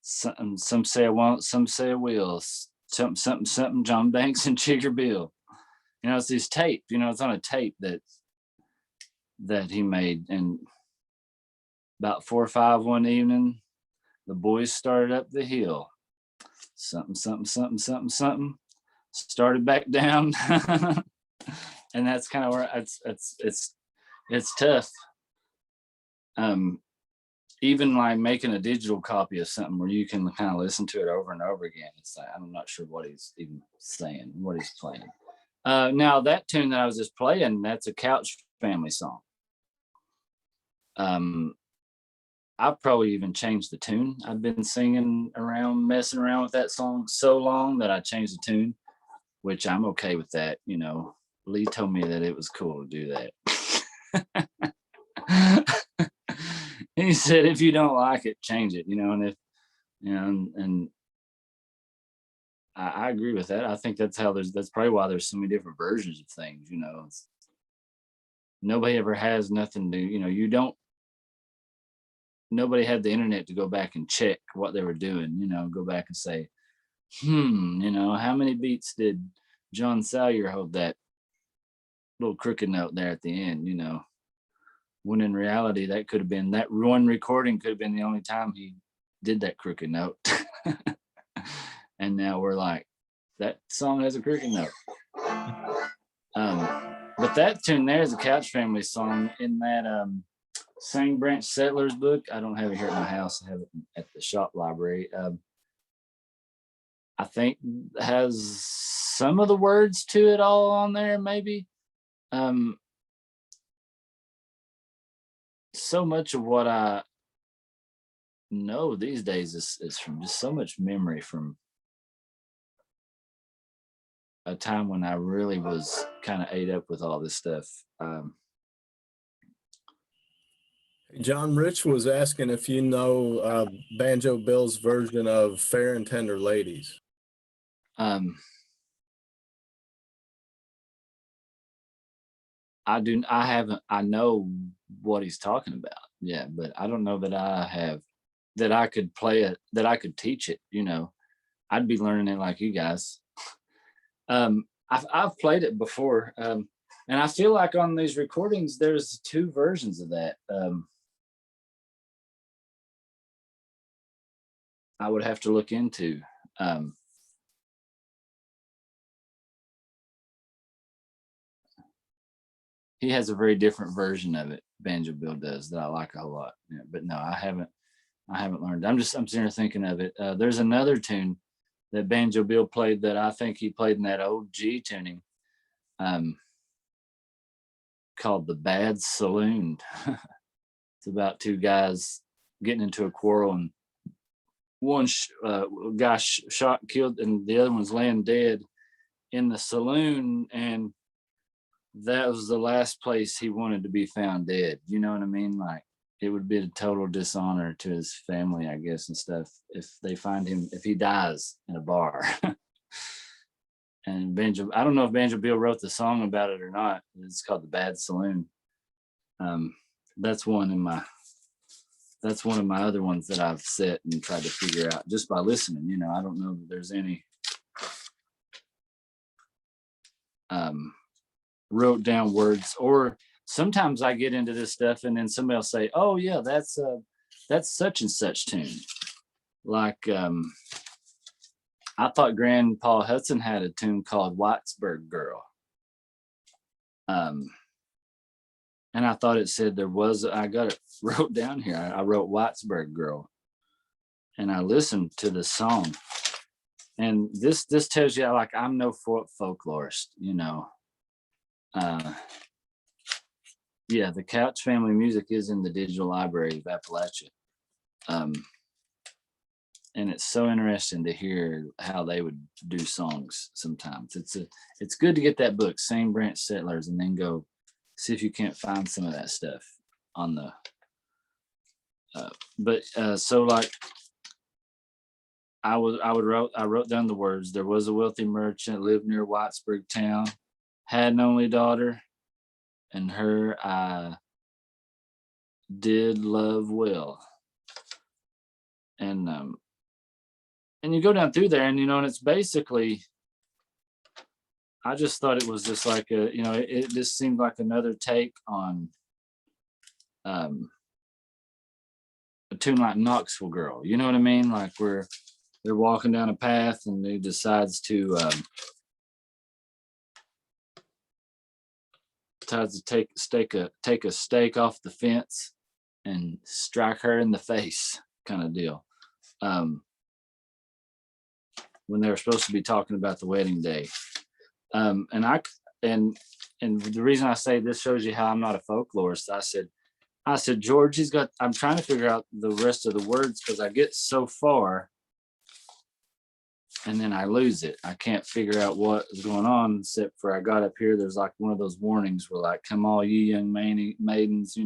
Some say I won't, some say I will. Something, John Banks and Chigger Bill. You know, it's this tape, you know, it's on a tape that he made. And about 4 or 5 one evening, the boys started up the hill. Something, started back down. And that's kind of where it's tough. Even like making a digital copy of something where you can kind of listen to it over and over again. It's like, I'm not sure what he's even saying, what he's playing. Now that tune that I was just playing, that's a Couch Family song. I've probably even changed the tune. I've been singing around, messing around with that song so long that I changed the tune, which I'm okay with that. You know, Lee told me that it was cool to do that. He said, if you don't like it, change it, you know, and if, you know, and I agree with that. I think that's probably why there's so many different versions of things, you know. Nobody ever has nothing to, you know, nobody had the internet to go back and check what they were doing, you know, go back and say, you know, how many beats did John Salyer hold that little crooked note there at the end, you know, when in reality, that could have been, that one recording could have been the only time he did that crooked note. And now we're like, that song has a crooked note. But that tune there is a Couch Family song in that Sang Branch Settlers book. I don't have it here at my house. I have it at the shop library. I think has some of the words to it all on there, maybe. So much of what I know these days is from just so much memory from a time when I really was kind of ate up with all this stuff. John, Rich was asking if you know Banjo Bill's version of Fair and Tender Ladies. I know what he's talking about. Yeah, but I don't know that I could play it, that I could teach it, you know. I'd be learning it like you guys. I've played it before. And I feel like on these recordings, there's 2 versions of that. I would have to look into. He has a very different version of it, Banjo Bill does, that I like a whole lot. Yeah, but no, I haven't learned. I'm sitting here thinking of it. There's another tune that Banjo Bill played that I think he played in that old G tuning, called The Bad Saloon. It's about 2 guys getting into a quarrel, and one guy shot, killed, and the other one's laying dead in the saloon, and that was the last place he wanted to be found dead. You know what I mean? Like, it would be a total dishonor to his family, I guess, and stuff, if they find him, if he dies in a bar. And I don't know if Banjo Bill wrote the song about it or not. It's called The Bad Saloon. That's one of my other ones that I've set and tried to figure out just by listening. You know, I don't know that there's any wrote down words, or sometimes I get into this stuff and then somebody will say, oh yeah, that's such and such tune. Like, I thought Grandpa Hudson had a tune called Whitesburg Girl. And and I thought it said there was, I got it wrote down here. I wrote Whitesburg Girl, and I listened to the song, and this tells you, like, I'm no folklorist, you know. Yeah, the Couch Family music is in the Digital Library of Appalachia. And it's so interesting to hear how they would do songs sometimes. It's good to get that book, Same Branch Settlers, and then go see if you can't find some of that stuff on the so like I wrote down the words. There was a wealthy merchant lived near Whitesburg town, had an only daughter, and her I did love well. And you go down through there, and and it's basically, I just thought it was just like it just seemed like another take on a tune like Knoxville Girl. You know what I mean? Like where they're walking down a path and he decides to take a stake off the fence and strike her in the face, kind of deal. When they were supposed to be talking about the wedding day. And the reason I say this shows you how I'm not a folklorist. I said, George, I'm trying to figure out the rest of the words because I get so far and then I lose it. I can't figure out what is going on, except for I got up here. There's like one of those warnings where like, come all you young maidens,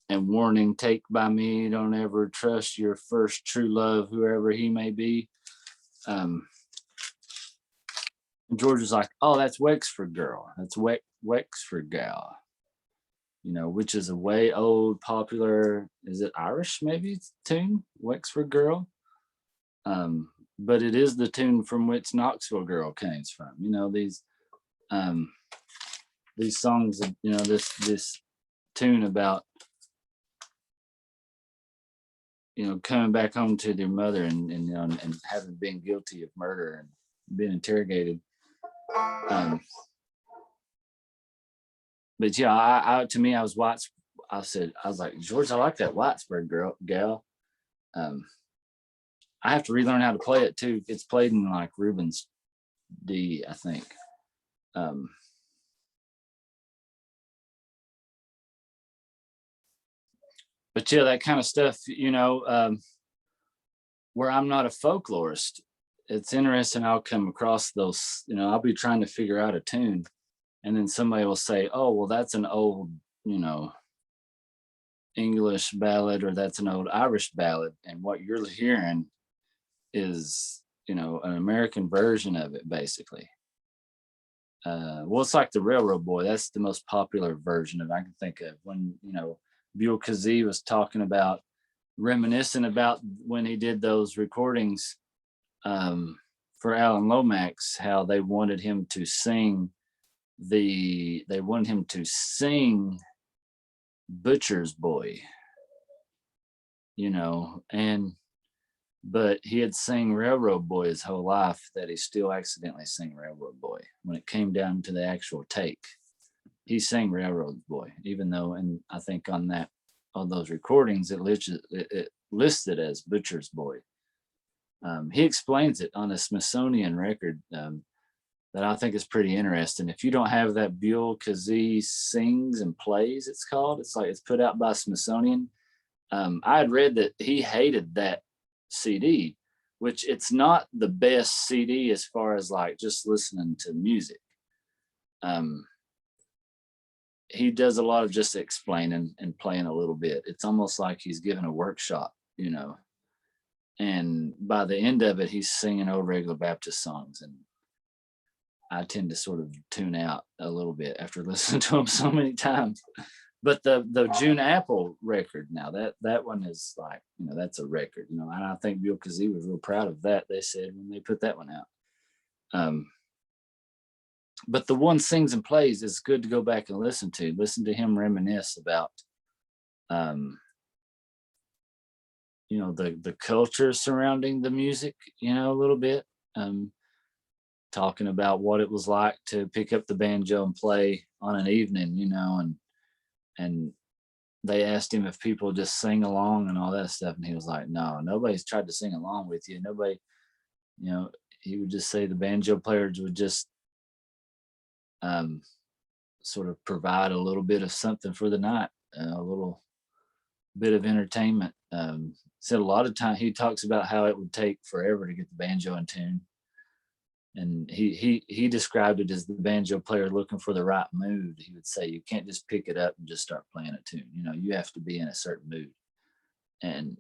and warning, take by me, don't ever trust your first true love, whoever he may be. And George was like, oh, that's Wexford Girl. That's Wexford Gal, which is a way old, popular, is it Irish maybe tune, Wexford Girl? But it is the tune from which Knoxville Girl came from. These songs, this tune about coming back home to their mother and having been guilty of murder and being interrogated. But yeah, to me, I was like, George, I like that Whitesburg gal. I have to relearn how to play it too. It's played in like Rubens D, I think. But yeah, that kind of stuff, where I'm not a folklorist, it's interesting. I'll come across those, I'll be trying to figure out a tune, and then somebody will say, oh, well, that's an old, English ballad, or that's an old Irish ballad. And what you're hearing is, an American version of it, basically. Well, it's like the Railroad Boy. That's the most popular version of it I can think of. When, Buell Kazee was talking about, reminiscing about when he did those recordings for Alan Lomax, how they wanted him to sing Butcher's Boy, but he had sang Railroad Boy his whole life, that he still accidentally sang Railroad Boy. When it came down to the actual take, he sang Railroad Boy, even though, and I think on those recordings, it listed as Butcher's Boy. He explains it on a Smithsonian record that I think is pretty interesting. If you don't have that Buell Kazee Sings and Plays, it's put out by Smithsonian. I had read that he hated that CD, which it's not the best CD as far as like just listening to music. He does a lot of just explaining and playing a little bit. It's almost like he's giving a workshop, and by the end of it, he's singing old regular Baptist songs. And I tend to sort of tune out a little bit after listening to him so many times. But the June Apple record, now that one is like, that's a record, and I think Buell Kazee was real proud of that, they said, when they put that one out. But the one Sings and Plays is good to go back and listen to him reminisce about, the culture surrounding the music, a little bit. talking about what it was like to pick up the banjo and play on an evening, you know, and they asked him if people just sing along and all that stuff, and he was like, no, nobody's tried to sing along with you. Nobody, you know, he would just say the banjo players would just sort of provide a little bit of something for the night, a little bit of entertainment. Said a lot of time he talks about how it would take forever to get the banjo in tune, and he described it as the banjo player looking for the right mood. He would say you can't just pick it up and just start playing a tune. You know, you have to be in a certain mood, and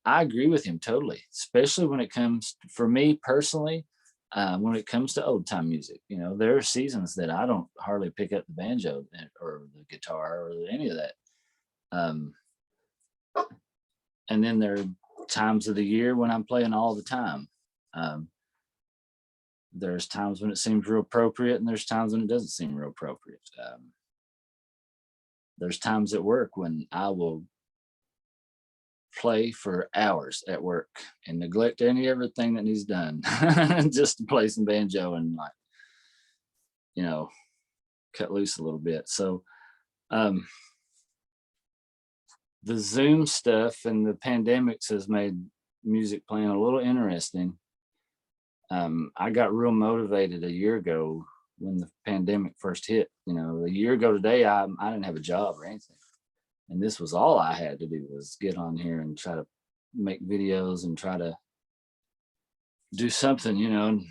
I agree with him totally, especially when it comes, for me personally, when it comes to old time music. You know, there are seasons that I don't hardly pick up the banjo or the guitar or any of that. And then there are times of the year when I'm playing all the time. There's times when it seems real appropriate, and there's times when it doesn't seem real appropriate. There's times at work when I will play for hours at work and neglect everything that needs done just to play some banjo and, like, you know, cut loose a little bit. So the Zoom stuff and the pandemics has made music playing a little interesting. I got real motivated a year ago when the pandemic first hit. You know, a year ago today, I didn't have a job or anything. And this was all I had to do was get on here and try to make videos and try to do something, you know. And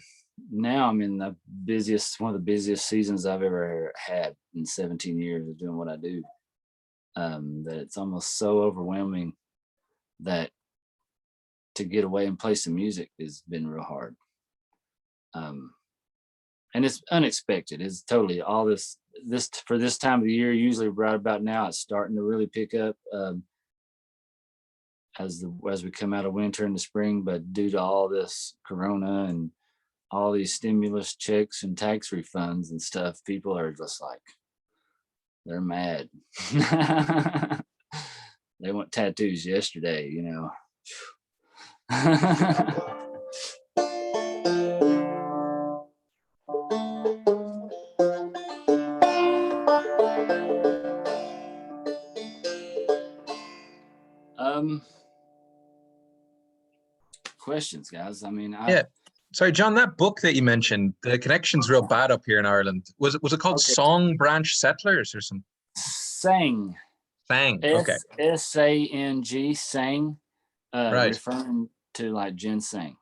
now I'm in one of the busiest seasons I've ever had in 17 years of doing what I do. That it's almost so overwhelming that to get away and play some music has been real hard. And it's unexpected. It's totally all this for this time of the year. Usually right about now, it's starting to really pick up as we come out of winter and the spring. But due to all this corona and all these stimulus checks and tax refunds and stuff, people are just like, they're mad. They want tattoos yesterday, you know. Questions, guys. I mean, Yeah. Sorry, John, that book that you mentioned, the connection's real bad up here in Ireland. Was it called Okay. Song Branch Settlers or something? Sang. Okay. S-A-N-G, sang, Right. referring to like ginseng.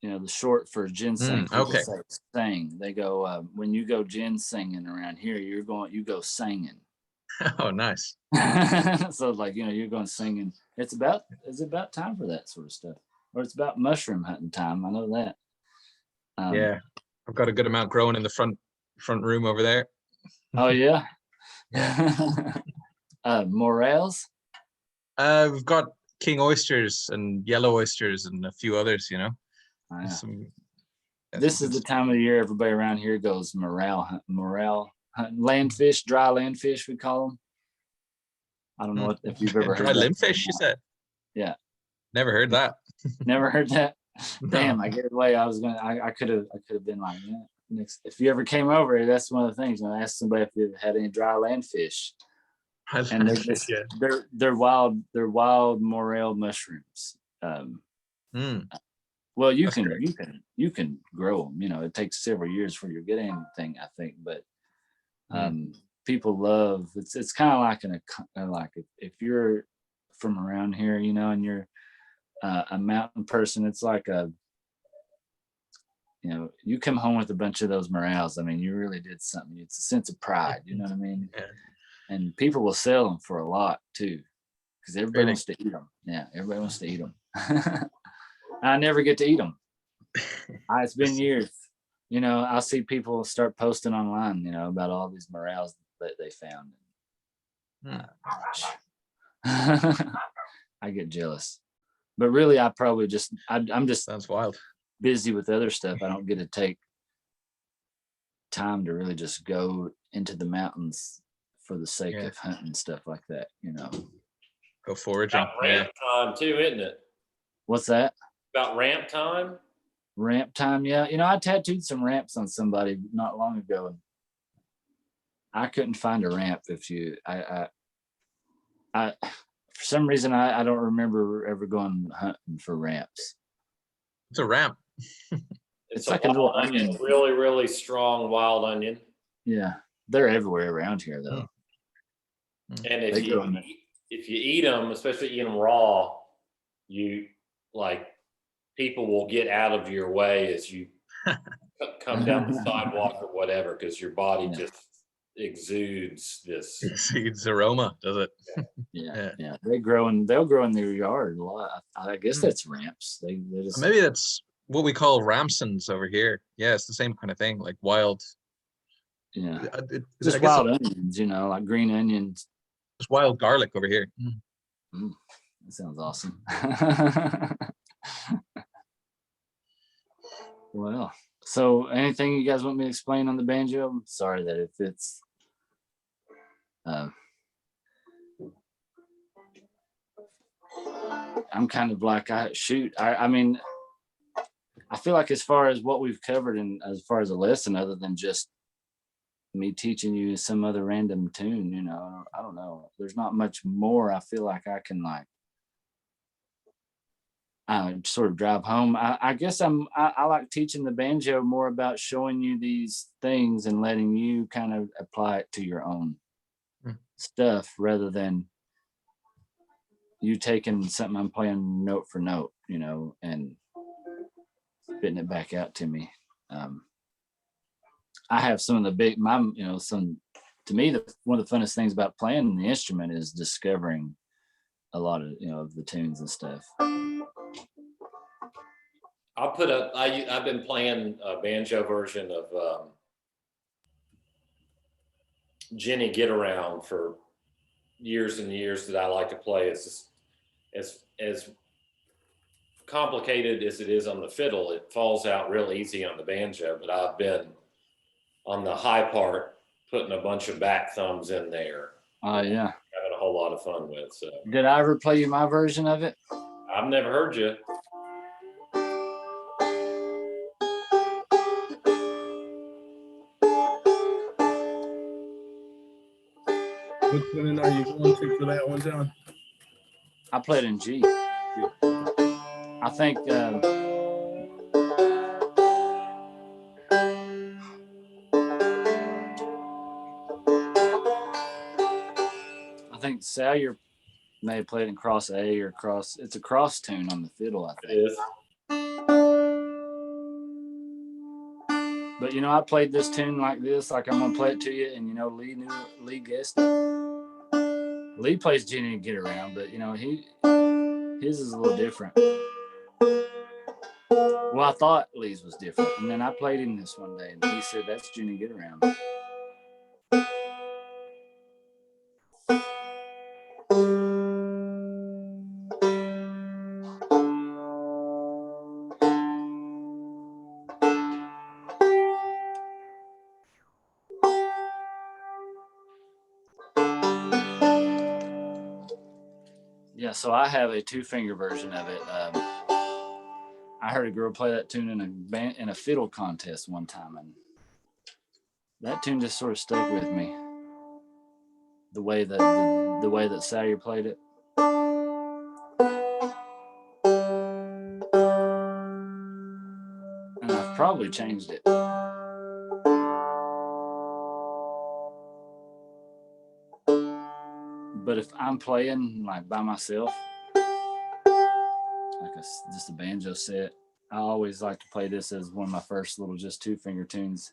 You know, the short for ginseng. People Okay. say sang. They go, when you go ginsenging around here, you go singing. Oh, nice. So like, you know, you're going singing. It's about time for that sort of stuff. Or it's about mushroom hunting time. I know that. Yeah. I've got a good amount growing in the front room over there. Oh yeah. Morels. We've got king oysters and yellow oysters and a few others, you know. Oh, yeah. This is the time of the year everybody around here goes morel hunt, landfish, dry landfish, we call them. I don't know if you've ever heard dry that. limfish, you said? Yeah. Never heard that. Never heard that. No. Damn, I get it away. I could have been like, yeah. Next, if you ever came over, that's one of the things. When I asked somebody if they had any dry landfish, and they're wild morel mushrooms. Well, you can grow them. You know, it takes several years for you to get anything, I think. But people love it's kind of like if you're from around here, you know, and you're a mountain person, it's like you know, you come home with a bunch of those morels. I mean, you really did something. It's a sense of pride, you know what I mean? Yeah. And people will sell them for a lot too, because everybody wants to eat them. Yeah, everybody wants to eat them. I never get to eat them. It's been years. You know, I'll see people start posting online, you know, about all these morels that they found. I get jealous, but really, I probably I'm just sounds wild. Busy with other stuff. I don't get to take time to really just go into the mountains for the sake of hunting stuff like that, you know. Go foraging. About ramp time too, isn't it? What's that? About ramp time? Ramp time, yeah. You know, I tattooed some ramps on somebody not long ago, and I couldn't find a ramp. If you, for some reason, I don't remember ever going hunting for ramps. It's a ramp. It's like a a little wild onion, onion. really, really strong wild onion. Yeah, they're everywhere around here, though. And They grow in if you eat them, especially eat them raw, you like people will get out of your way as you come down the sidewalk or whatever, because your body just exudes this. Exudes aroma, does it? Yeah. They'll grow in their yard a lot. I guess that's ramps. They just, Maybe that's what we call ramsons over here. Yeah, it's the same kind of thing, like wild. yeah, I just guess wild onions, you know, like green onions. it's wild garlic over here. That sounds awesome. Well, so anything you guys want me to explain on the banjo? I'm sorry that if it's I'm kind of like, I mean, I feel like as far as what we've covered and as far as a lesson, other than just me teaching you some other random tune, you know, I don't know. There's not much more I feel like I can like sort of drive home. I guess I like teaching the banjo more about showing you these things and letting you kind of apply it to your own stuff rather than you taking something I'm playing note for note, you know, and spitting it back out to me. I have some of the to me, one of the funnest things about playing the instrument is discovering a lot of, you know, of the tunes and stuff. I've been playing a banjo version of Jenny Get Around for years and years that I like to play. It's just as complicated as it is on the fiddle, it falls out real easy on the banjo, but I've been on the high part putting a bunch of back thumbs in there. Oh yeah. Having a whole lot of fun with. So did I ever play you my version of it? I've never heard you. Which one are you going to for that one, John? I played in G. I think Salyer may have played in cross A or cross. It's a cross tune on the fiddle, I think. It is. But you know, I played this tune like this, like I'm gonna play it to you, and you know, Lee guessed it. Lee plays Jenny Get Around, but you know, his is a little different. Well, I thought Lee's was different, and then I played him this one day, and he said that's Jenny Get Around. Yeah, so I have a 2-finger version of it. I heard a girl play that tune in a fiddle contest one time, and that tune just sort of stuck with me. The way that Salyer played it. And I've probably changed it. But if I'm playing like by myself, like just a banjo set, I always like to play this as one of my first little just 2-finger tunes.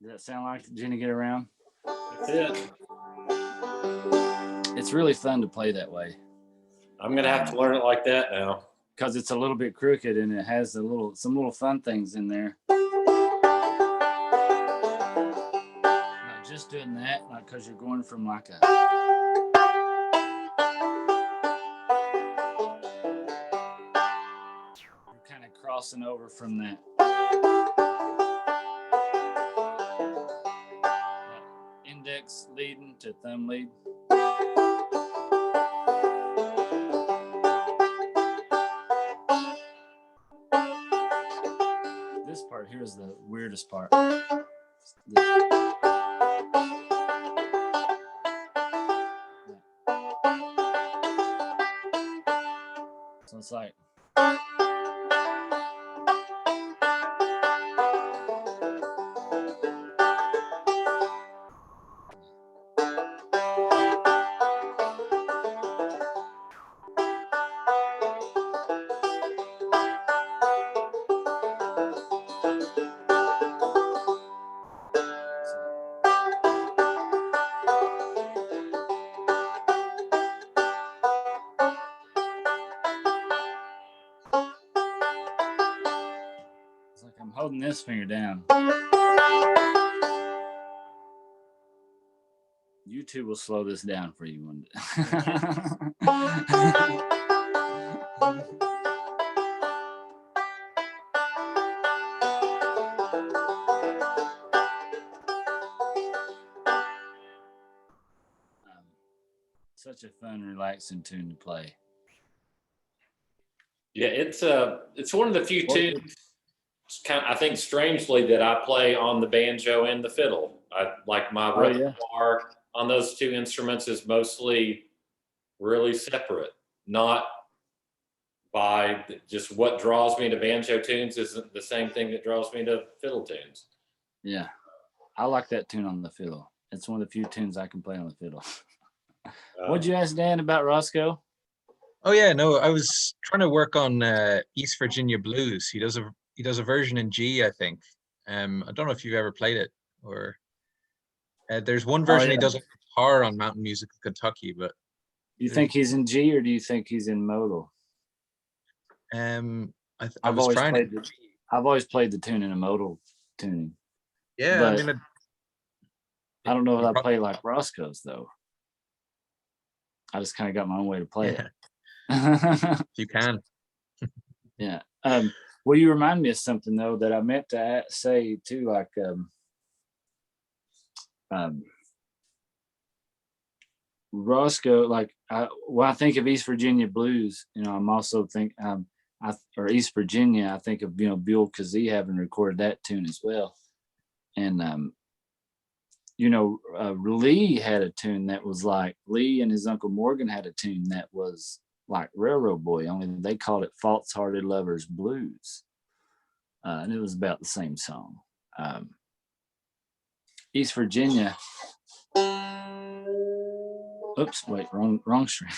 Does that sound like Jenny get around? That's it. It's really fun to play that way I'm gonna have to learn it like that now. because it's a little bit crooked and it has some little fun things in there. Like just doing that, like because you're going from like a you're kind of crossing over from that index leading to thumb lead. This part here is the weirdest part. So it's like I'm holding this finger down. YouTube will slow this down for you one day. Such a fun, relaxing tune to play. Yeah, it's one of the few tunes, I think strangely, that I play on the banjo and the fiddle. I like my repertoire on those two instruments is mostly really separate, not by just what draws me to banjo tunes isn't the same thing that draws me to fiddle tunes. Yeah, I like that tune on the fiddle. It's one of the few tunes I can play on the fiddle. What'd you ask Dan about Roscoe? Oh yeah, no, I was trying to work on East Virginia Blues. He does a version in G, I think. I don't know if you've ever played it, or there's one version he does on guitar on Mountain Music of Kentucky. But you think he's in G or do you think he's in modal? I've always played the tune in a modal tuning. Yeah, but I mean, I don't know if I play like Roscoe's though. I just kind of got my own way to play it. You can. Yeah. Well, you remind me of something though that I meant to say too, like Roscoe. Like when I think of East Virginia blues, you know, I'm also or East Virginia. I think of Bill Kazee having recorded that tune as well, and Lee had a tune that was like Lee and his Uncle Morgan had a tune that was like Railroad Boy, only they called it False Hearted Lovers Blues. And it was about the same song. East Virginia. Oops, wait, wrong string.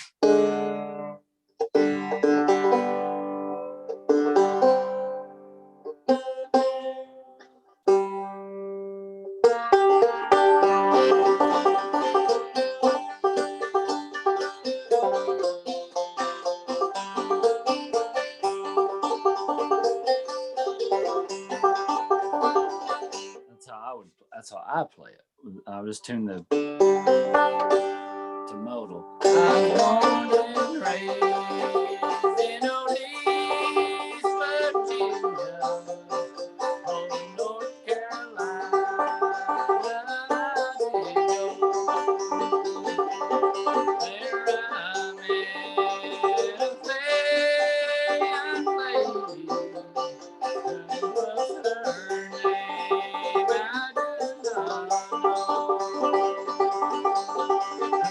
That's how I play it. I just tune to modal. I'm born and raised in old East Virginia, home North Carolina. There I met a fair lady. What's her name? I do not know.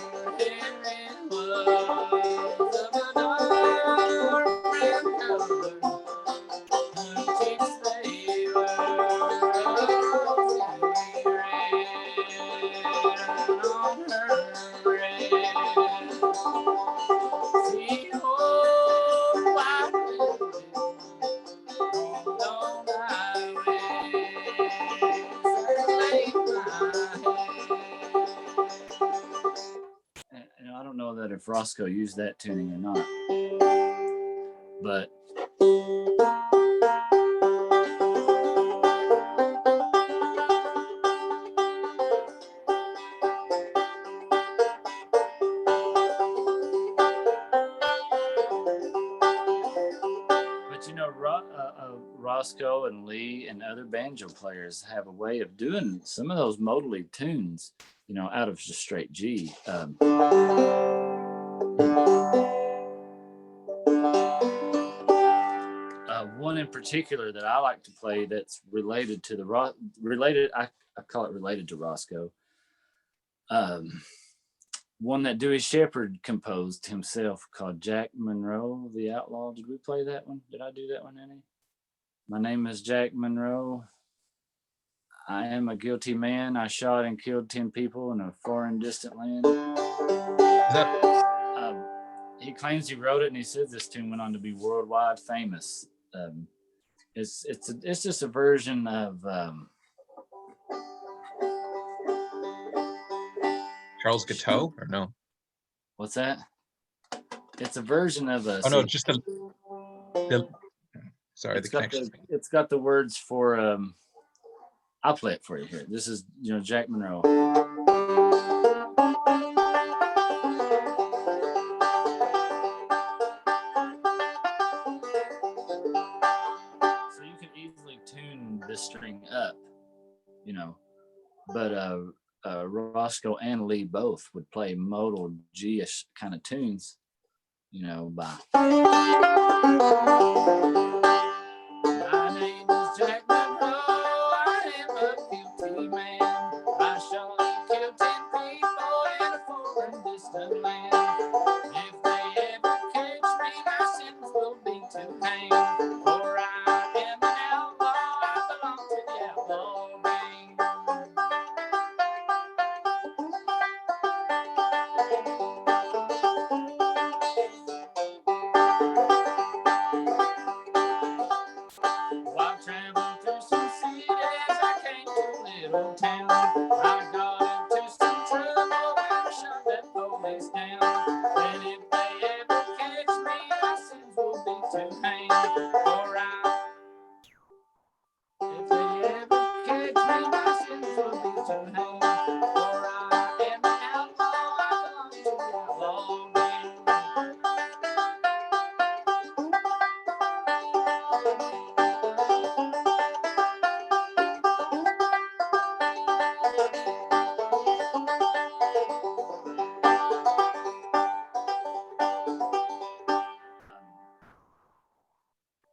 Her hair was of a dark if Roscoe used that tuning or not. But you know, Roscoe and Lee and other banjo players have a way of doing some of those modally tunes, you know, out of just straight G. One in particular that I like to play that's related to I call it related to Roscoe. One that Dewey Shepherd composed himself called Jack Monroe, the Outlaw. Did we play that one? Did I do that one, Annie? My name is Jack Monroe. I am a guilty man. I shot and killed 10 people in a foreign distant land. He claims he wrote it, and he says this tune went on to be worldwide famous. It's just a version of Charles Guiteau or no? what's that? It's a version of a. Oh no, just the sorry, it's the connection. It's got the words for I'll play it for you here. This is, you know, Jack Monroe. So you can easily tune this string up, you know, but Roscoe and Lee both would play modal G-ish kind of tunes, you know, by. My name is Jack Monroe. I am a guilty man. I shot and killed 10 people in a foreign distant land. If they ever catch me, my sins will be to hang. For I am an outlaw. I belong to the outlaw gang. I traveled through some cities, I came to a little town. I got into some trouble when I shot that police down. And if they ever catch me, my sins will be to hang. For if they ever catch me, my sins will be to hang. For I am an outlaw, I belong to the outlaw gang.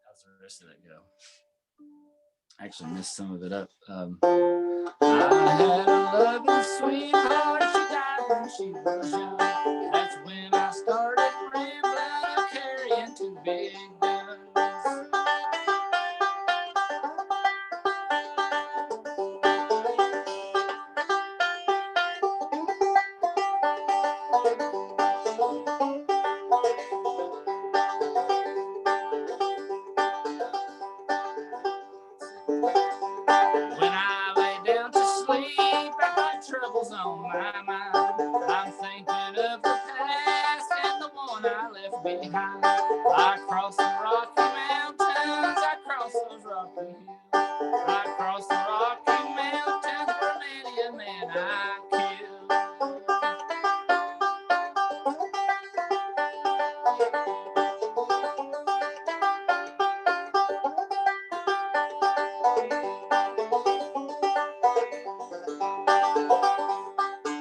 How's the rest of that go? I actually missed some of it up. I had a loving sweetheart, she died when she was young. That's when I started rambling, carrying 2 big guns. When I lay down to sleep, I got troubles on my mind. I'm thinking of the past and the one I left behind. I crossed the Rocky Mountains, I crossed those rocky hills. I crossed the Rocky Mountains where many a man I killed.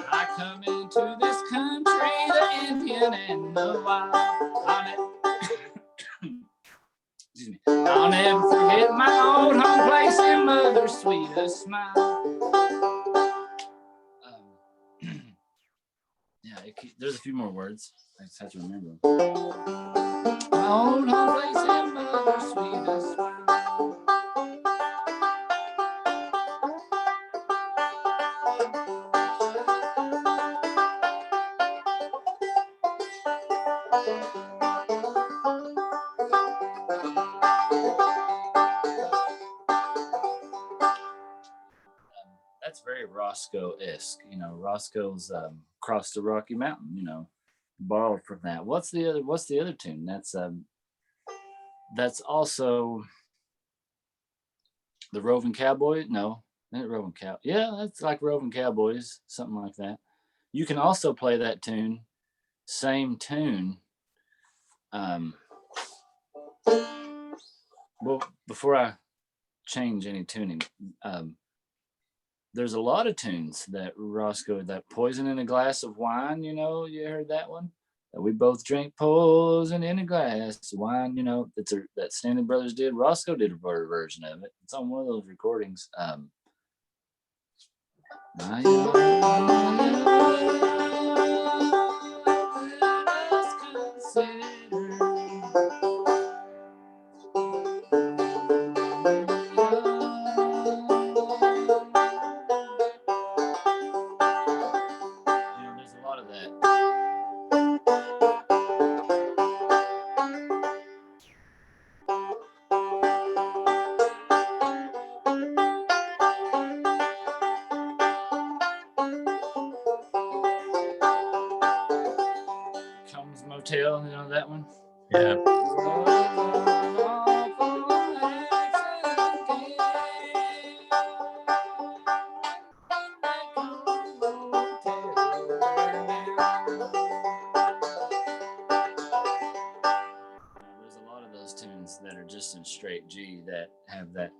I come into this country, the Indian and the wild. Excuse me. I'll never forget my old home place and mother's sweetest smile. Yeah, there's a few more words. I just have to remember them. My old home place and mother's sweetest smile. That's very Roscoe-esque, you know. Roscoe's crossed the Rocky Mountain, you know. borrowed from that. What's the other tune? That's also the Roving Cowboy. No, not Roving Cow. Yeah, that's like Roving Cowboys, something like that. You can also play that tune, same tune. Well, before I change any tuning, there's a lot of tunes that Roscoe, that Poison in a Glass of Wine, you know, you heard that one? That we both drink poison in a glass of wine, you know, that Stanley Brothers did. Roscoe did a version of it. It's on one of those recordings. There's a lot of that. Comes Motel, you know that one? Yeah. There's a lot of those tunes that are just in straight G that have that.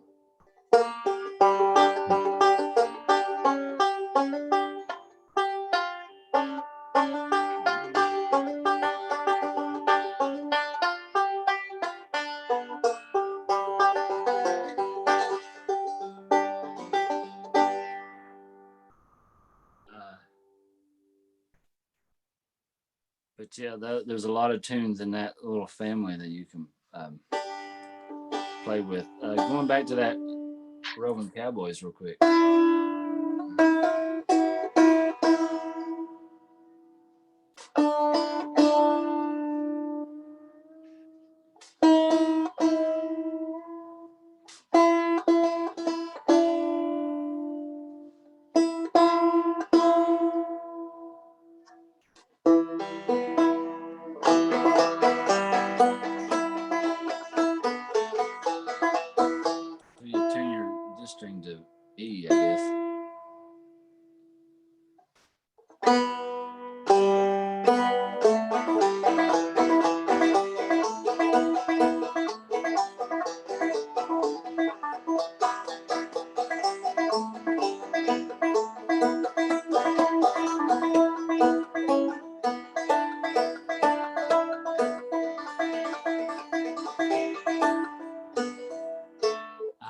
But yeah, there's a lot of tunes in that little family that you can play with. Going back to that Roving Cowboys real quick. You tune your this string to E, I guess.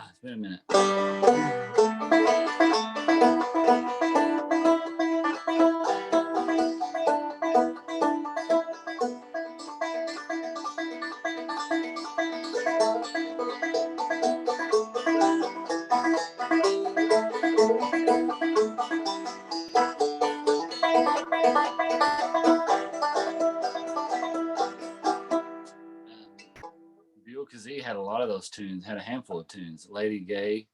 It's been a minute. Buell Kazee had a lot of those tunes, had a handful of tunes. Lady Gay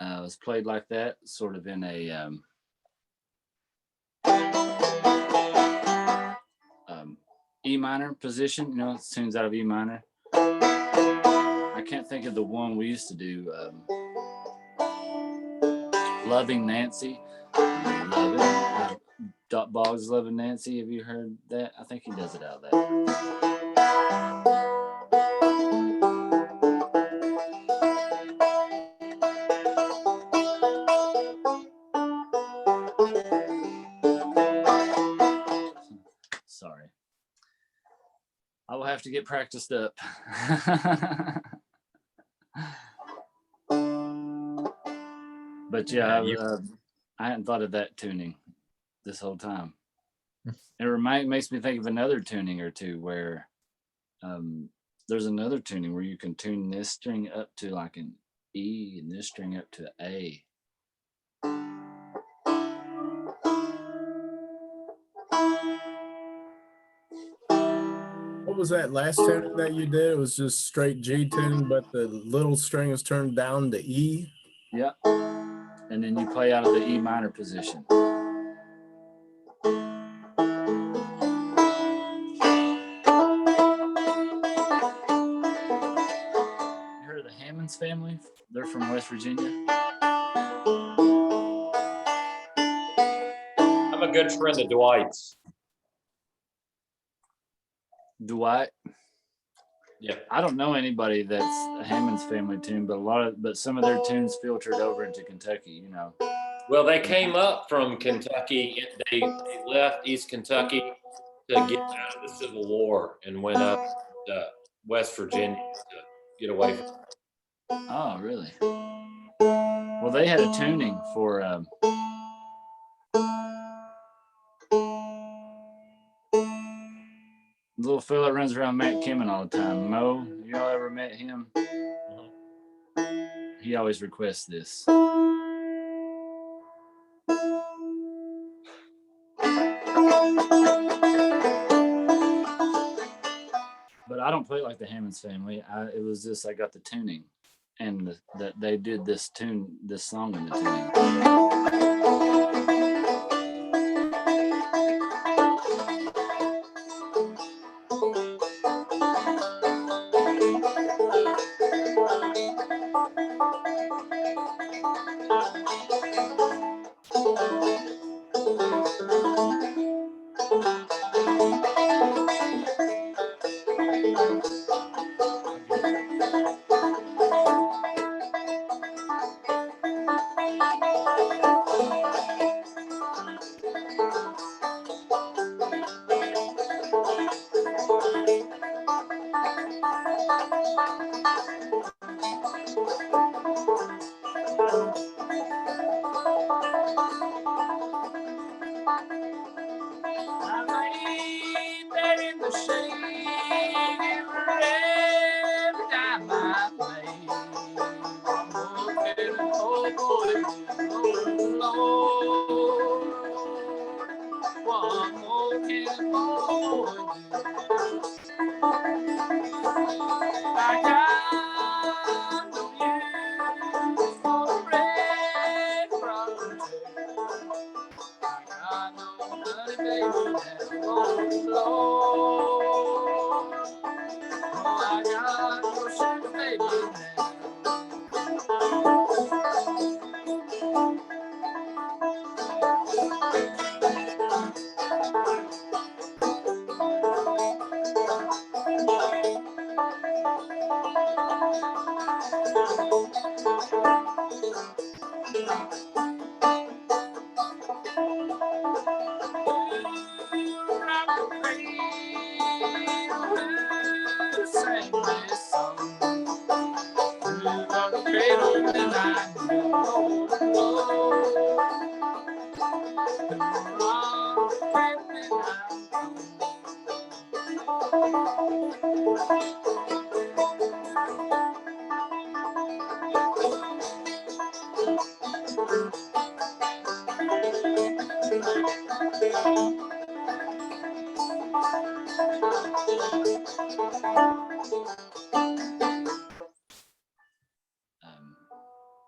was played like that, sort of in a E minor position, you know, it's tunes out of E minor. I can't think of the one we used to do. Loving Nancy. Dot Boggs Loving Nancy. Have you heard that? I think he does it out of that. Sorry. I will have to get practiced up. But yeah, I hadn't thought of that tuning this whole time. It makes me think of another tuning or two where there's another tuning where you can tune this string up to like an E and this string up to A. What was that last tuning that you did? It was just straight G tune, but the little string was turned down to E. Yeah. And then you play out of the E minor position. Hammonds family? They're from West Virginia. I'm a good friend of Dwight's. Dwight. Yeah. I don't know anybody that's a Hammonds family tune, but some of their tunes filtered over into Kentucky, you know. Well, they came up from Kentucky. They left East Kentucky to get out of the Civil War and went up to West Virginia to get away from. Oh, really? Well, they had a tuning for the little fella that runs around Matt Kimmon all the time. Mo, y'all ever met him? He always requests this. But I don't play it like the Hammonds family. It was just I got the tuning, and that they did this song in the tuning.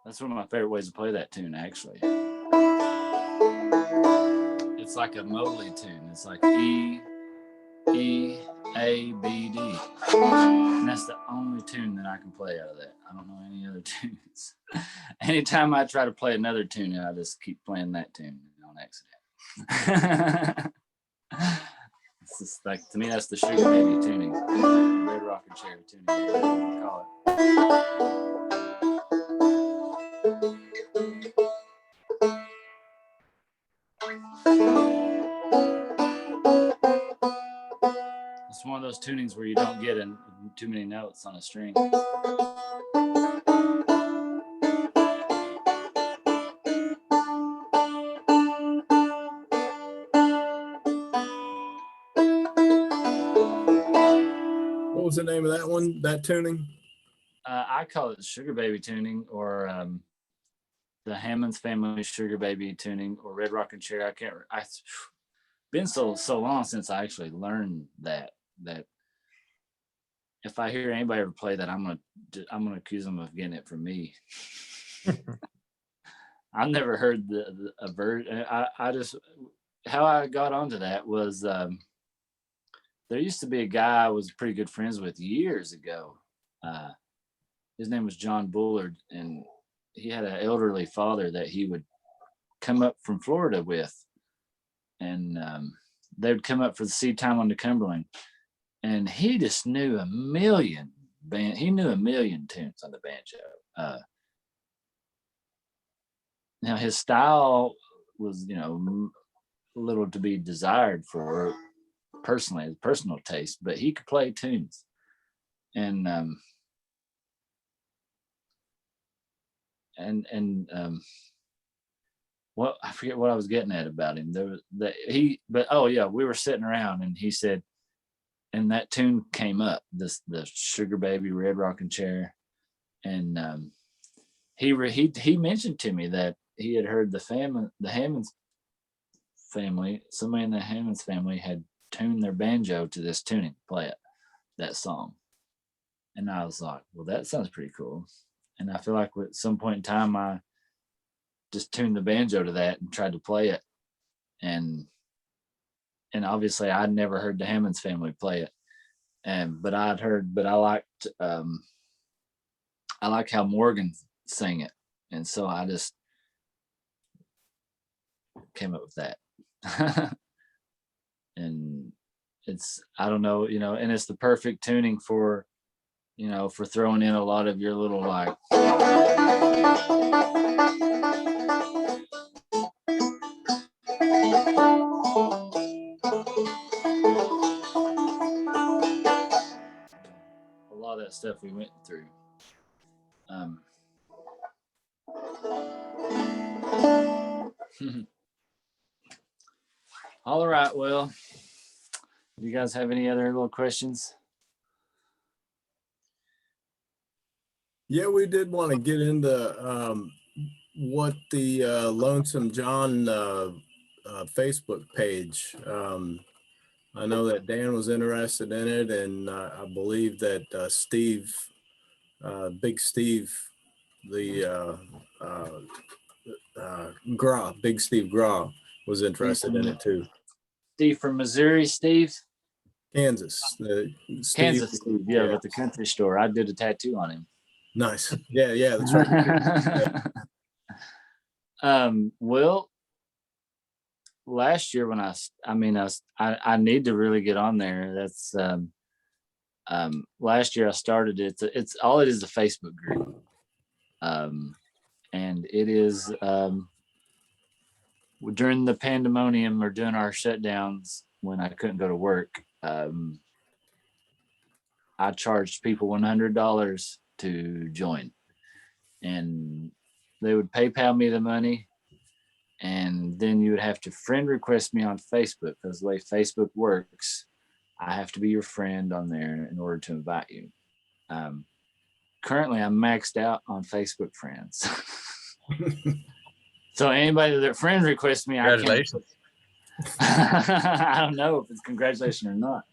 That's one of my favorite ways to play that tune, actually. It's like a Mobley tune. It's like E, A, B, D. And that's the only tune that I can play out of that. I don't know any other tunes. Anytime I try to play another tune, I just keep playing that tune on accident. It's just like, to me, that's the Sugar Baby tuning. Red Rockin' Chair tuning, whatever you want to call it. It's one of those tunings where you don't get too many notes on a string. What was the name of that one, that tuning? I call it the Sugar Baby tuning, or the Hammonds family Sugar Baby tuning, or Red Rockin' Chair. I can't. It's been so long since I actually learned that if I hear anybody ever play that, I'm gonna accuse them of getting it from me. I've never heard a version. I just, how I got onto that was there used to be a guy I was pretty good friends with years ago. his name was John Bullard, and he had an elderly father that he would come up from Florida with, and they would come up for the seed time on the Cumberland, and he just knew a million tunes on the banjo. Now his style was, a little to be desired for personal taste, but he could play tunes. And what, I forget what I was getting at about him. We were sitting around and he said, and that tune came up, the Sugar Baby Red Rocking Chair. And he mentioned to me that he had heard the Hammonds family, somebody in the Hammonds family had tuned their banjo to this tuning, play that song. And I was like, well, that sounds pretty cool. And I feel like at some point in time, I just tuned the banjo to that and tried to play it. And obviously I'd never heard the Hammonds family play it. But I liked, I like how Morgan sang it. And so I just came up with that. And I don't know, and it's the perfect tuning for, for throwing in a lot of your little like. A lot of that stuff we went through. All right, well, do you guys have any other little questions? Yeah, we did want to get into what the Lonesome John Facebook page. I know that Dan was interested in it, and I believe that Steve, Big Steve, Big Steve Graw was interested in it too. Steve from Missouri, Steve? Kansas. Kansas, Steve, yeah, with the country store. I did a tattoo on him. Nice. Yeah, that's right. Well, last year when I need to really get on there. That's last year I started it. It's all it is a Facebook group. And it is during the pandemonium or during our shutdowns when I couldn't go to work, I charged people $100 to join, and they would PayPal me the money, and then you would have to friend request me on Facebook, because the way Facebook works, I have to be your friend on there in order to invite you. Currently I'm maxed out on Facebook friends. So anybody that friend requests me, Congratulations. I don't know if it's congratulations or not,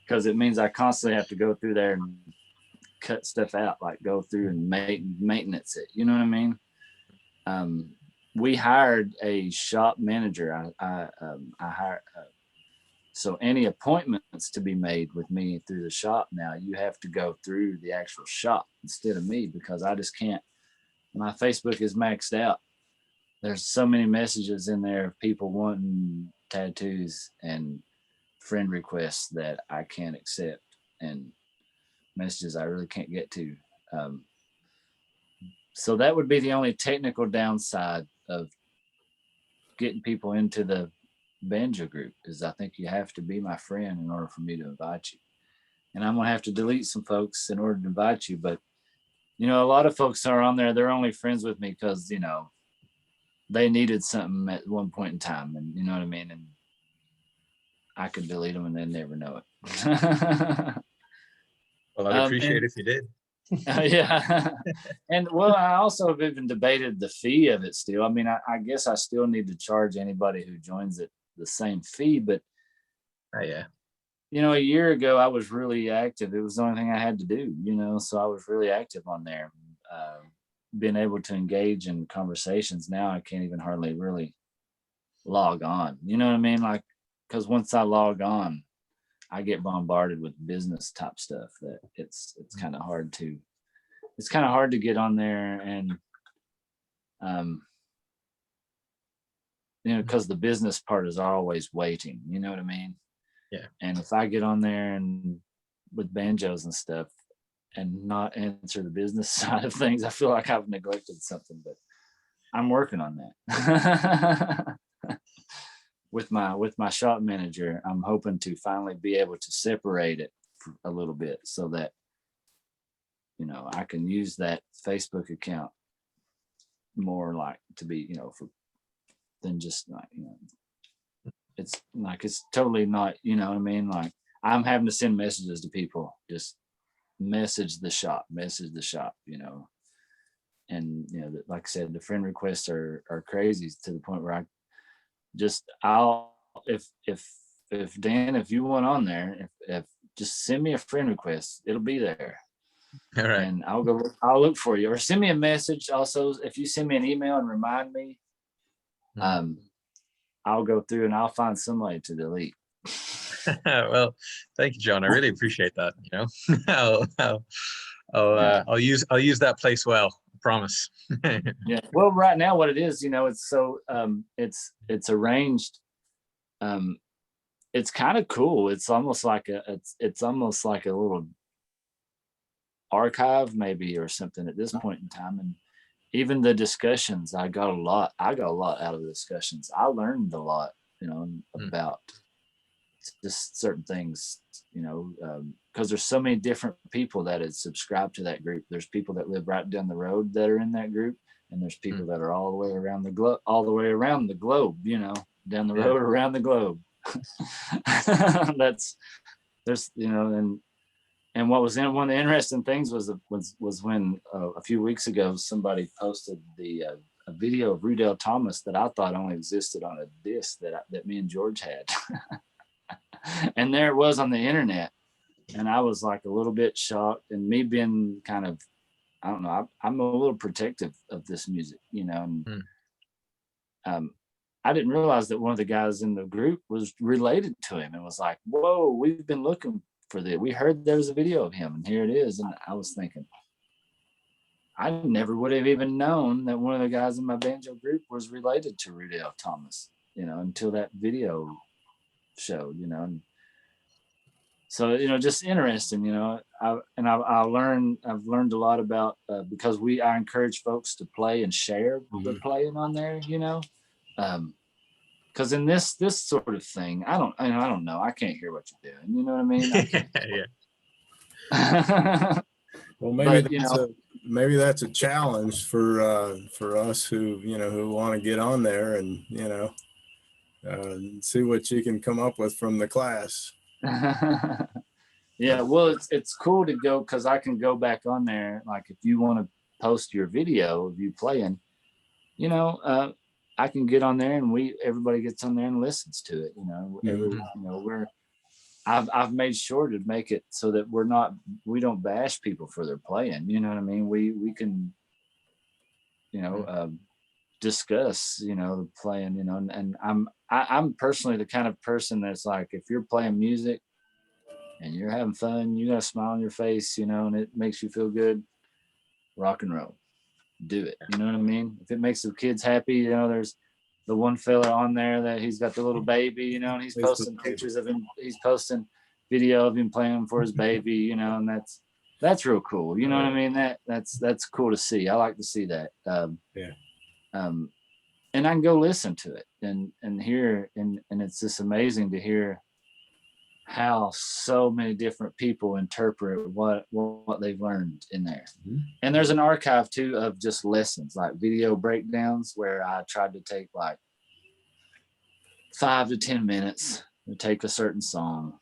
because it means I constantly have to go through there and cut stuff out, like go through and maintenance it. You know what I mean? We hired a shop manager. I hired. So any appointments to be made with me through the shop now, you have to go through the actual shop instead of me, because I just can't. My Facebook is maxed out. There's so many messages in there of people wanting tattoos and friend requests that I can't accept, and messages I really can't get to. So that would be the only technical downside of getting people into the banjo group, is I think you have to be my friend in order for me to invite you. And I'm gonna have to delete some folks in order to invite you. But a lot of folks are on there, they're only friends with me because they needed something at one point in time, and you know what I mean? And I could delete them and they never know it. Well, I'd appreciate if you did. Yeah. And well, I also have even debated the fee of it still. I mean, I guess I still need to charge anybody who joins it the same fee, but yeah. A year ago I was really active. It was the only thing I had to do, so I was really active on there. Being able to engage in conversations. Now I can't even hardly really log on. You know what I mean? Like, because once I log on, I get bombarded with business type stuff that it's kind of hard to it's kind of hard to get on there and, because the business part is always waiting, you know what I mean? Yeah. And if I get on there and with banjos and stuff and not answer the business side of things, I feel like I've neglected something, but I'm working on that. With my shop manager, I'm hoping to finally be able to separate it a little bit so that, I can use that Facebook account more like to be, for than just like, it's like, it's totally not, you know what I mean? Like I'm having to send messages to people, just message the shop, and like I said, the friend requests are crazy to the point where I'll if Dan, if you want on there, if just send me a friend request, it'll be there. All right. And I'll look for you, or send me a message. Also, if you send me an email and remind me, I'll go through and I'll find somebody to delete. Well, thank you, John. I really appreciate that. I'll use that place well. I promise. Yeah. Well, right now, what it is, it's so it's arranged. It's kind of cool. It's almost like a little archive maybe or something at this point in time. And even the discussions, I got a lot out of the discussions. I learned a lot, about just certain things, because there's so many different people that had subscribed to that group. There's people that live right down the road that are in that group, and there's people that are all the way around the globe, down the road around the globe. And what was one of the interesting things was when a few weeks ago somebody posted a video of Rudell Thomas that I thought only existed on a disc that me and George had. And there it was on the internet, and I was like a little bit shocked, and me being kind of, I don't know, I'm a little protective of this music, and I didn't realize that one of the guys in the group was related to him, and was like, whoa, we've been looking for that. We heard there was a video of him, and here it is. And I was thinking, I never would have even known that one of the guys in my banjo group was related to Rudell Thomas, until that video showed, and so, just interesting, I've learned a lot about, because I encourage folks to play and share the playing on there, because in this sort of thing, I don't know, I can't hear what you're doing, you know what I mean? Yeah. Well, maybe that's a challenge for us who want to get on there and see what you can come up with from the class. Yeah, well, it's cool to go, because I can go back on there. Like if you want to post your video of you playing, I can get on there and everybody gets on there and listens to it. I've made sure to make it so that we don't bash people for their playing. You know what I mean? We can, discuss, the playing, and I'm personally the kind of person that's like, if you're playing music and you're having fun, you got a smile on your face, and it makes you feel good, rock and roll, do it. You know what I mean? If it makes the kids happy, there's the one fella on there that he's got the little baby, and he's posting pictures of him. He's posting video of him playing for his baby, and that's real cool. You know what I mean? That's cool to see. I like to see that. And I can go listen to it and hear, and it's just amazing to hear how so many different people interpret what they've learned in there. And there's an archive too of just lessons, like video breakdowns, where I tried to take like 5 to 10 minutes to take a certain song,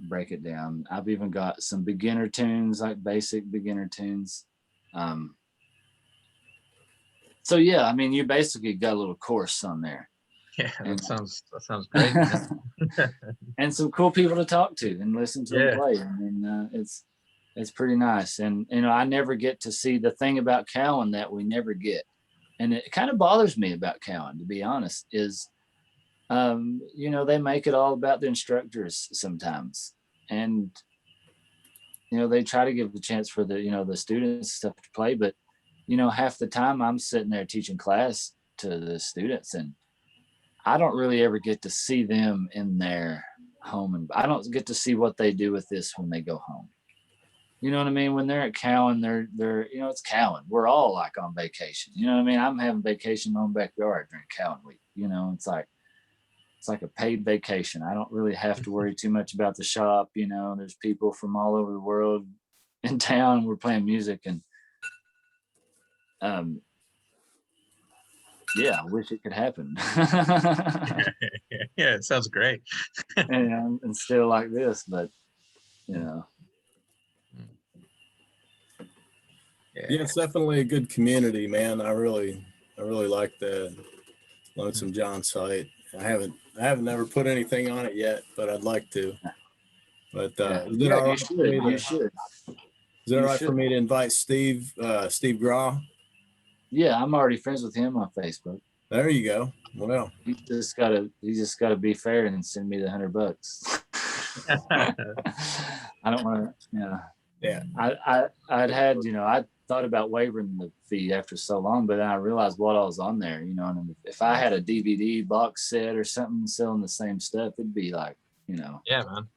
break it down. I've even got some beginner tunes, like basic beginner tunes. So yeah, I mean, you basically got a little course on there. Yeah, that sounds great. And some cool people to talk to and listen to them play. I mean, it's pretty nice. And I never get to see the thing about Cowan that we never get, and it kind of bothers me about Cowan, to be honest, is they make it all about the instructors sometimes, and they try to give the chance for the students stuff to play, but half the time I'm sitting there teaching class to the students, and I don't really ever get to see them in their home, and I don't get to see what they do with this when they go home. You know what I mean? When they're at Cowan, they're it's Cowan. We're all like on vacation. You know what I mean? I'm having vacation in my own backyard during Cowan week. It's like a paid vacation. I don't really have to worry too much about the shop. There's people from all over the world in town. We're playing music, and yeah, I wish it could happen. Yeah, it sounds great. and still like this, but Yeah, it's definitely a good community, man. I really like the Lonesome John site. I haven't never put anything on it yet, but I'd like to. But is it all right for me to- you should. Is it all right for me to invite Steve Graw? Yeah, I'm already friends with him on Facebook. There you go. Well, He just gotta be fair and send me the $100. I don't want to. yeah. I'd had I thought about waiving the fee after so long, but then I realized what I was on there. And if I had a DVD box set or something selling the same stuff, it'd be like Yeah, man.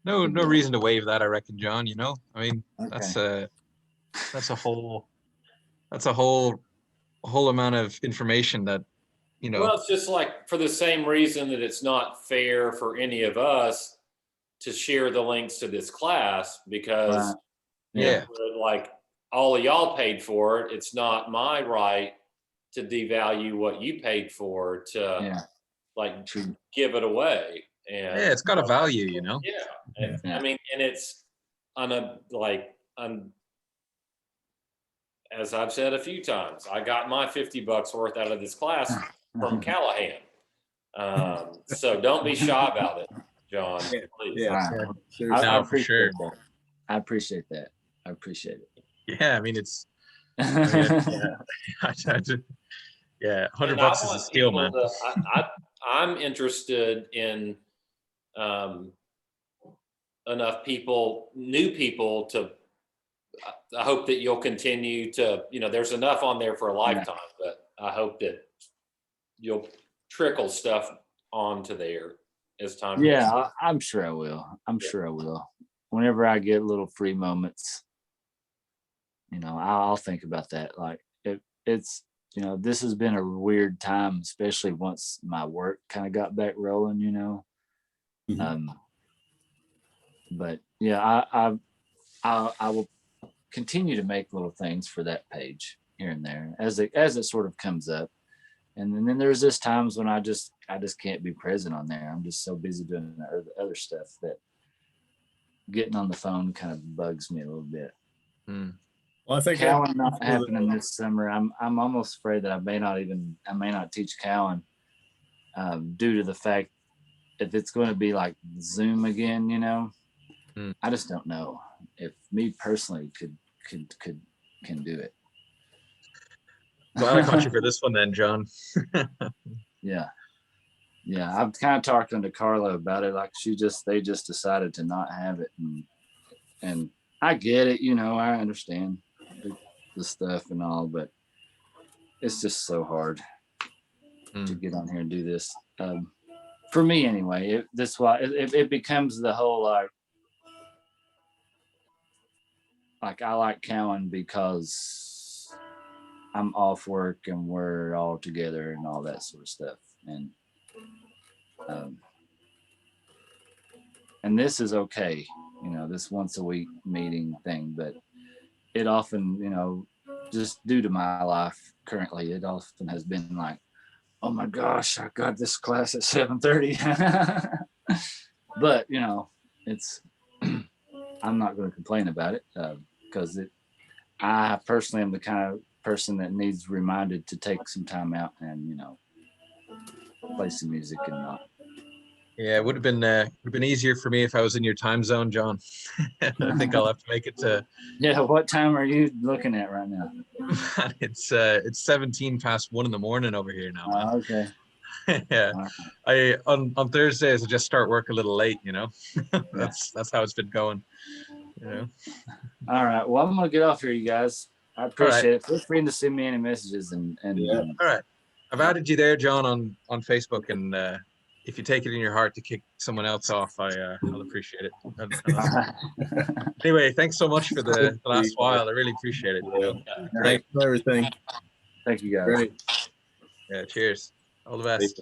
No reason to waive that, I reckon, John. I mean, Okay. that's a whole amount of information that Well, it's just like for the same reason that it's not fair for any of us to share the links to this class, because Right. Yeah. like all of y'all paid for it. It's not my right to devalue what you paid for to like True. give it away. And yeah, it's got a value, yeah. And, Yeah. I mean, and it's as I've said a few times, I got my $50 worth out of this class from Callahan. So don't be shy about it, John. Please. Yeah. Wow. Seriously. No, for sure. I appreciate that. I appreciate it. Yeah, I mean, it's yeah, $100 And bucks I is a want steal, people man. I'm interested in enough people, new people, to I hope that you'll continue to, there's enough on there for a lifetime, but I hope that you'll trickle stuff onto there as time. Yeah, I'm sure I will. I'm sure I will. Whenever I get little free moments, I'll think about that. Like it's this has been a weird time, especially once my work kind of got back rolling. Mhm. But yeah, I will continue to make little things for that page here and there as it sort of comes up. And then there's just times when I just can't be present on there. I'm just so busy doing the other stuff that getting on the phone kind of bugs me a little bit. Well, I think Cowan not happening this summer. I'm almost afraid that I may not teach Cowan due to the fact if it's going to be like Zoom again. I just don't know if me personally can do it. Glad I caught you for this one then, John. Yeah. I've kind of talked to Carla about it. Like they just decided to not have it, and I get it. I understand the stuff and all, but it's just so hard to get on here and do this. For me anyway, that's why it becomes the whole like I like Cowan because I'm off work and we're all together and all that sort of stuff. And this is okay, this once a week meeting thing, but it often, just due to my life currently, it often has been like, oh my gosh, I got this class at 7:30. But, it's, I'm not going to complain about it because I personally am the kind of person that needs reminded to take some time out and, play some music and not. Yeah, it would have been easier for me if I was in your time zone, John. I think I'll have to make it to. Yeah, what time are you looking at right now? It's 17 past 1 in the morning over here now. Man. Okay. Yeah, Right. on Thursdays I just start work a little late. That's how it's been going. You know. All right. Well, I'm gonna get off here, you guys. I appreciate it. Feel free to send me any messages and Yeah. All right. I've added you there, John, on Facebook, and if you take it in your heart to kick someone else off, I'll appreciate it. Anyway, thanks so much for the last while. I really appreciate it. You know. Thanks for everything. Thank you guys. Great. Yeah, cheers. All the best.